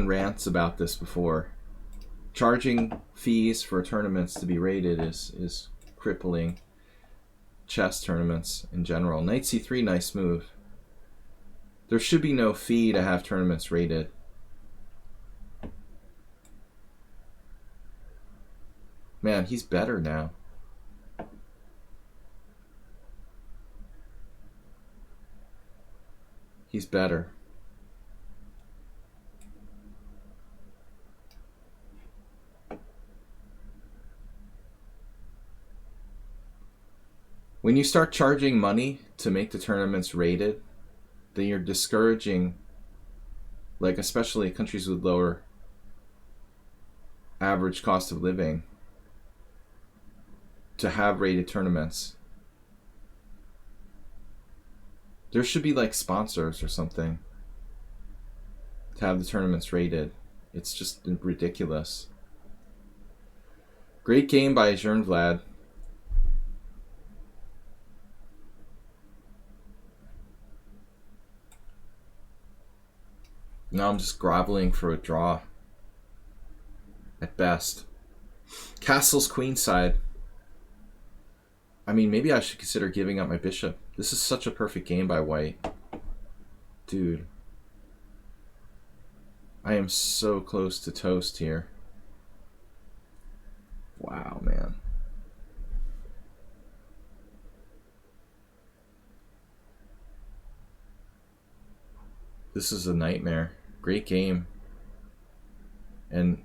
rants about this before. Charging fees for tournaments to be rated is crippling chess tournaments in general. Knight c3, nice move. There should be no fee to have tournaments rated. Man, he's better now. He's better. When you start charging money to make the tournaments rated, then you're discouraging, like especially countries with lower average cost of living, to have rated tournaments. There should be like sponsors or something to have the tournaments rated. It's just ridiculous. Great game by Jernvlad. Now I'm just groveling for a draw. At best. Castle's queenside. I mean, maybe I should consider giving up my bishop. This is such a perfect game by white. Dude. I am so close to toast here. Wow, man. This is a nightmare. Great game. And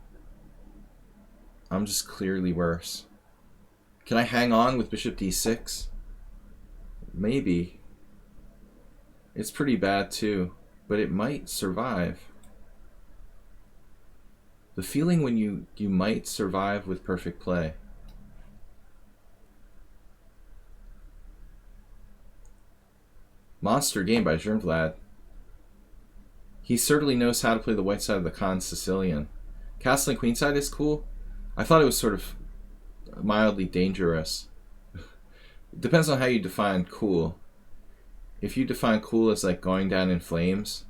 I'm just clearly worse. Can I hang on with bishop d6? Maybe. It's pretty bad too, but it might survive. The feeling when you might survive with perfect play. Monster game by Vlad. He certainly knows how to play the white side of the Khan Sicilian. Castle and queenside is cool. I thought it was sort of mildly dangerous. It depends on how you define cool. If you define cool as like going down in flames,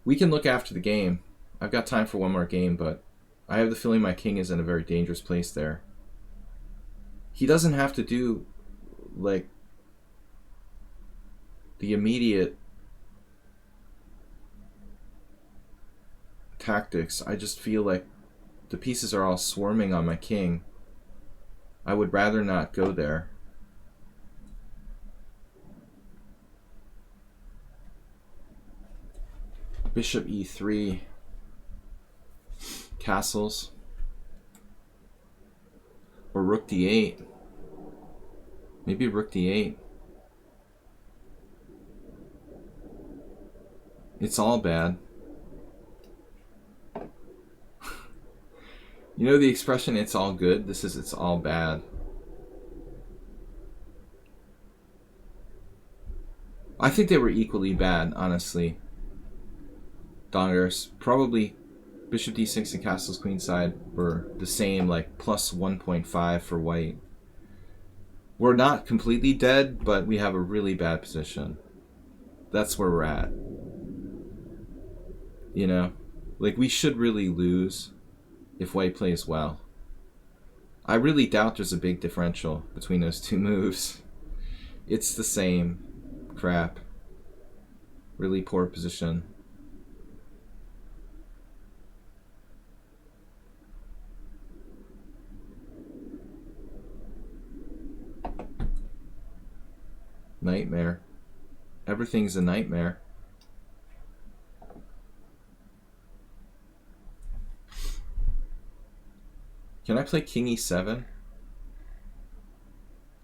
we can look after the game. I've got time for one more game, but I have the feeling my king is in a very dangerous place there. He doesn't have to do like the immediate tactics. I just feel like the pieces are all swarming on my king. I would rather not go there. Bishop e3. Castles. Or rook d8. Maybe rook d8. It's all bad. You know the expression, it's all good? This is, it's all bad. I think they were equally bad, honestly. Dongers. Probably bishop d6 and castles queenside were the same, like plus 1.5 for white. We're not completely dead, but we have a really bad position. That's where we're at. You know? Like, we should really lose if white plays well. I really doubt there's a big differential between those two moves. It's the same crap. Really poor position. Nightmare. Everything's a nightmare. Can I play king e7?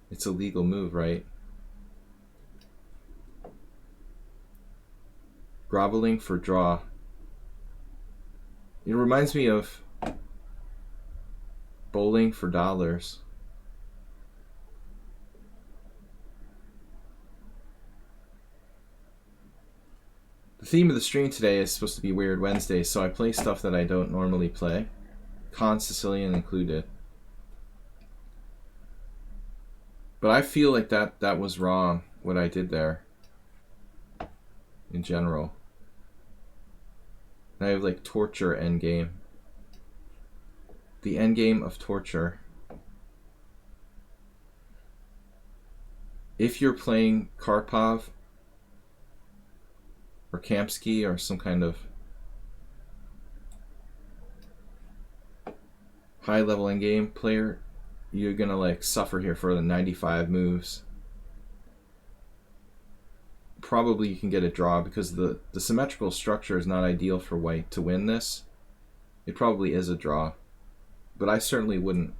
It's a legal move, right? Groveling for draw. It reminds me of bowling for dollars. The theme of the stream today is supposed to be Weird Wednesday, so I play stuff that I don't normally play. Khan Sicilian included. But I feel like that was wrong, what I did there. In general. I have like torture endgame. The endgame of torture. If you're playing Karpov or Kamsky or some kind of high level endgame player, you're gonna like suffer here for the 95 moves. Probably you can get a draw because the symmetrical structure is not ideal for white to win this. It probably is a draw, but I certainly wouldn't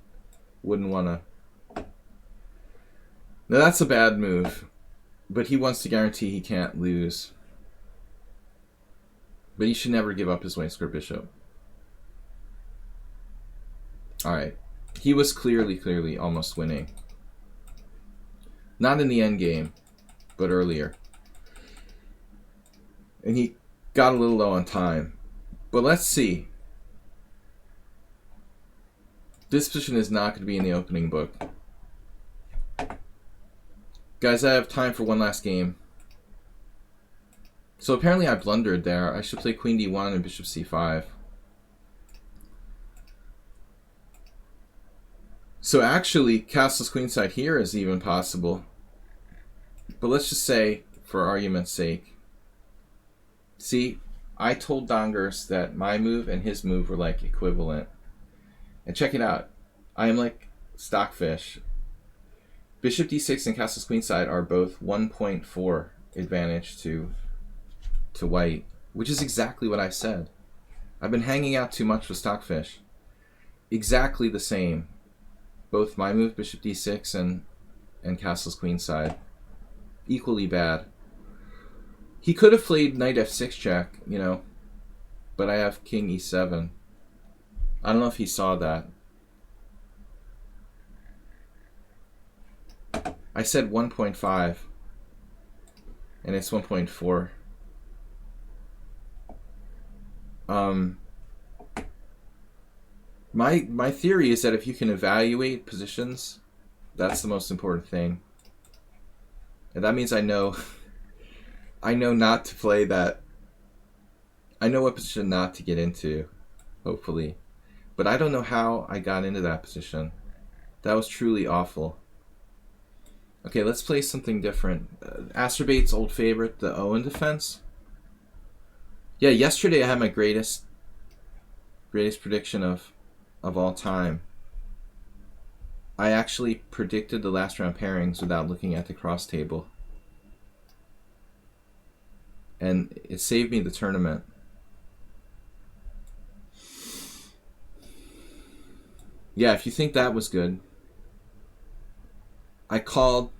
want to. Now that's a bad move, but he wants to guarantee he can't lose. But he should never give up his white square bishop. Alright. He was clearly almost winning. Not in the end game, but earlier. And he got a little low on time. But let's see. This position is not going to be in the opening book. Guys, I have time for one last game. So apparently I blundered there. I should play queen d1 and bishop c5. So actually, castles queenside here is even possible. But let's just say, for argument's sake, see, I told Dongers that my move and his move were like equivalent. And check it out. I am like stockfish. Bishop d6 and castles queenside are both 1.4 advantage to white, which is exactly what I said. I've been hanging out too much with stockfish. Exactly the same. Both my move, bishop d6, and castles queenside. Equally bad. He could have played knight f6 check, you know, but I have king e7. I don't know if he saw that. I said 1.5, and it's 1.4. My theory is that if you can evaluate positions, that's the most important thing. And that means I know not to play that. I know what position not to get into, hopefully. But I don't know how I got into that position. That was truly awful. Okay, let's play something different. Astrobai's old favorite, the Owen defense. Yeah, yesterday I had my greatest prediction of all time. I actually predicted the last round pairings without looking at the cross table. And it saved me the tournament. Yeah, if you think that was good. I called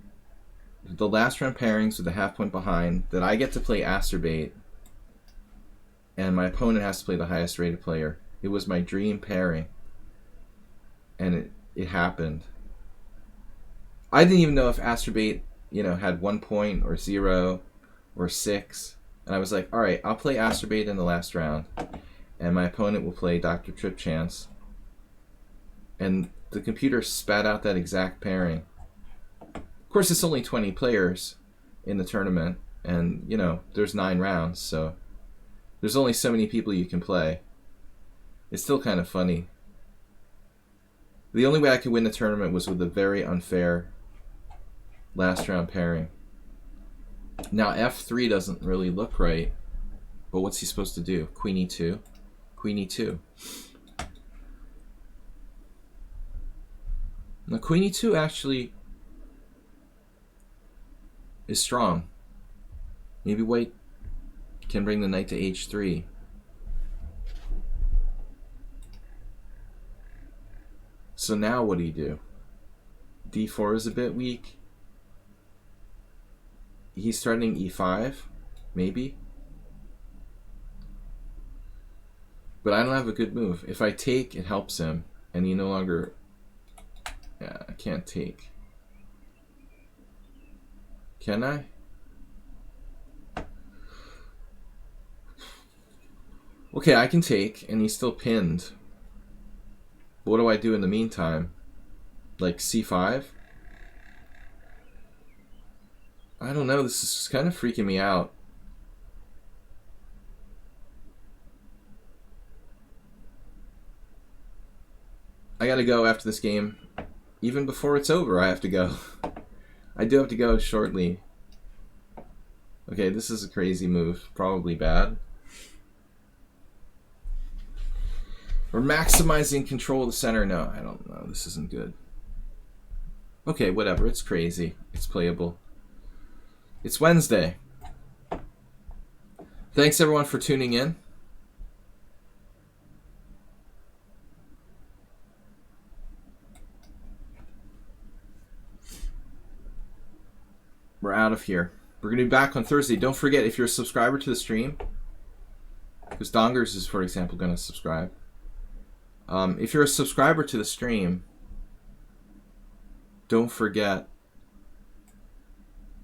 the last round pairings with a half point behind that I get to play Astrobait and my opponent has to play the highest rated player. It was my dream pairing. And it happened. I didn't even know if Astrobait, had 1 point or 0 or 6. And I was like, alright, I'll play Astrobait in the last round. And my opponent will play Dr. Trip Chance. And the computer spat out that exact pairing. Of course, it's only 20 players in the tournament. And, there's 9 rounds. So there's only so many people you can play. It's still kind of funny. The only way I could win the tournament was with a very unfair last round pairing. Now f3 doesn't really look right, but what's he supposed to do? Queen e2? Queen e2. Now queen e2 actually is strong. Maybe white can bring the knight to h3. So now what do you do? d4 is a bit weak. He's threatening e5, maybe. But I don't have a good move. If I take, it helps him. And he no longer... Yeah, I can't take. Can I? Okay, I can take, and he's still pinned. What do I do in the meantime? Like c5? I don't know, this is kind of freaking me out. I gotta go after this game. Even before it's over, I have to go. I do have to go shortly. Okay, this is a crazy move. Probably bad. We're maximizing control of the center. No, I don't know. This isn't good. Okay, whatever. It's crazy. It's playable. It's Wednesday. Thanks everyone for tuning in. We're out of here. We're going to be back on Thursday. Don't forget, if you're a subscriber to the stream, because Dongers is, for example, going to subscribe. If you're a subscriber to the stream, don't forget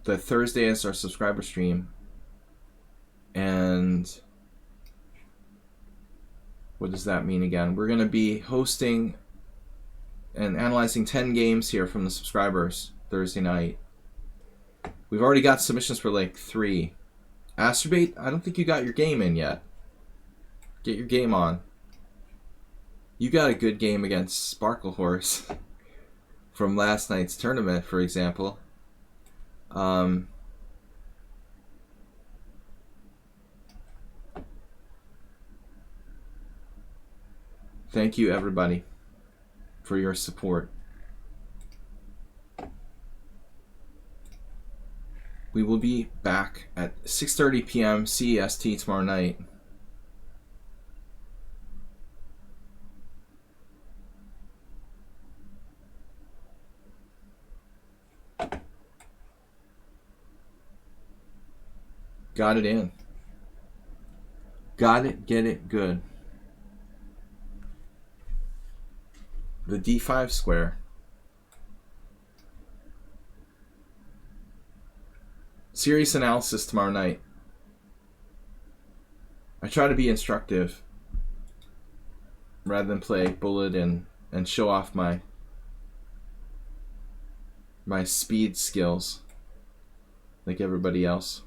that Thursday is our subscriber stream. And what does that mean again? We're going to be hosting and analyzing 10 games here from the subscribers Thursday night. We've already got submissions for like 3. Astrobait, I don't think you got your game in yet. Get your game on. You got a good game against Sparkle Horse. from last night's tournament, for example. Thank you, everybody, for your support. We will be back at 6:30 p.m. CEST tomorrow night. Got it in. Got it, get it good. The D5 square. Serious analysis tomorrow night. I try to be instructive rather than play bullet and show off my speed skills like everybody else.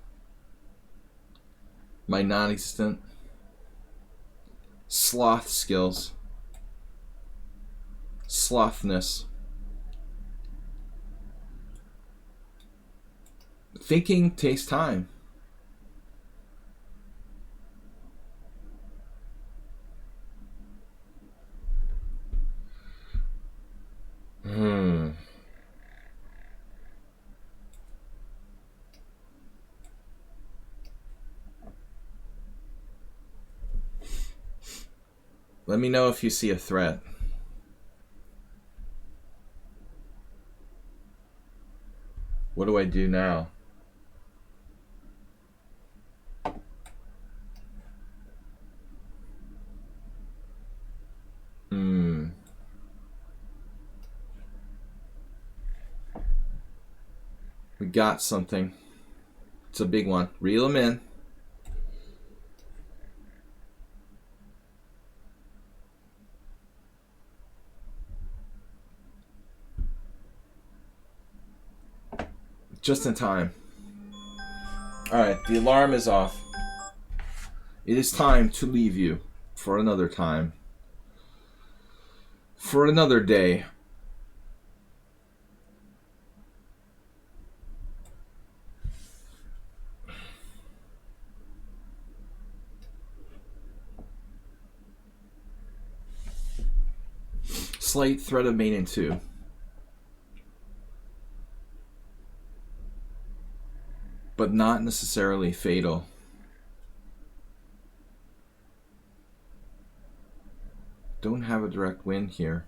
My non-existent sloth skills. Slothness. Thinking takes time. Let me know if you see a threat. What do I do now? We got something. It's a big one. Reel them in. Just in time. Alright, the alarm is off. It is time to leave you for another time. For another day. Slight threat of mate in 2. But not necessarily fatal. Don't have a direct win here.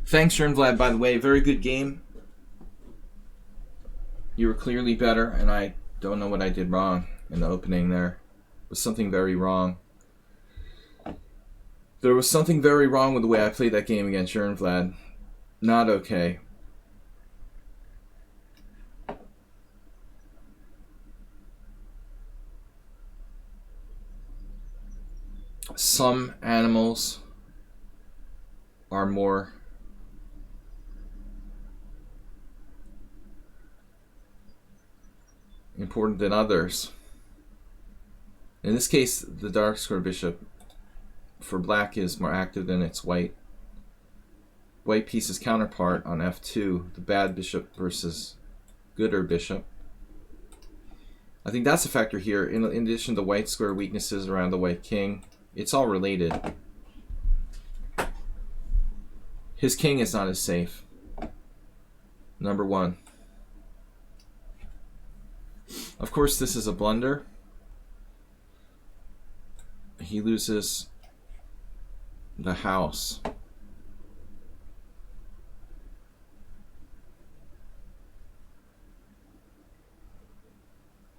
Thanks, Vlad, by the way. Very good game. You were clearly better, and I don't know what I did wrong in the opening there. There was something very wrong. There was something very wrong with the way I played that game against Vlad. Not okay. Some animals are more important than others. In this case, the dark square bishop for black is more active than its white piece's counterpart on f2, the bad bishop versus gooder bishop. I think that's a factor here. In addition to white square weaknesses around the white king, it's all related. His king is not as safe. Number 1. Of course, this is a blunder. He loses the house.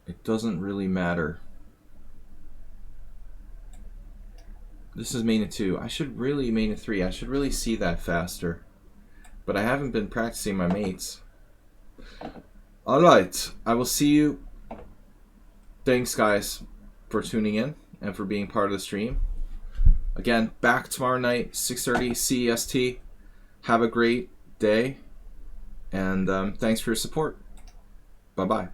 It doesn't really matter. This is main in 2. I should really main in 3. I should really see that faster. But I haven't been practicing my mates. Alright, I will see you. Thanks, guys, for tuning in and for being part of the stream. Again, back tomorrow night, 6:30 CEST. Have a great day. And thanks for your support. Bye-bye.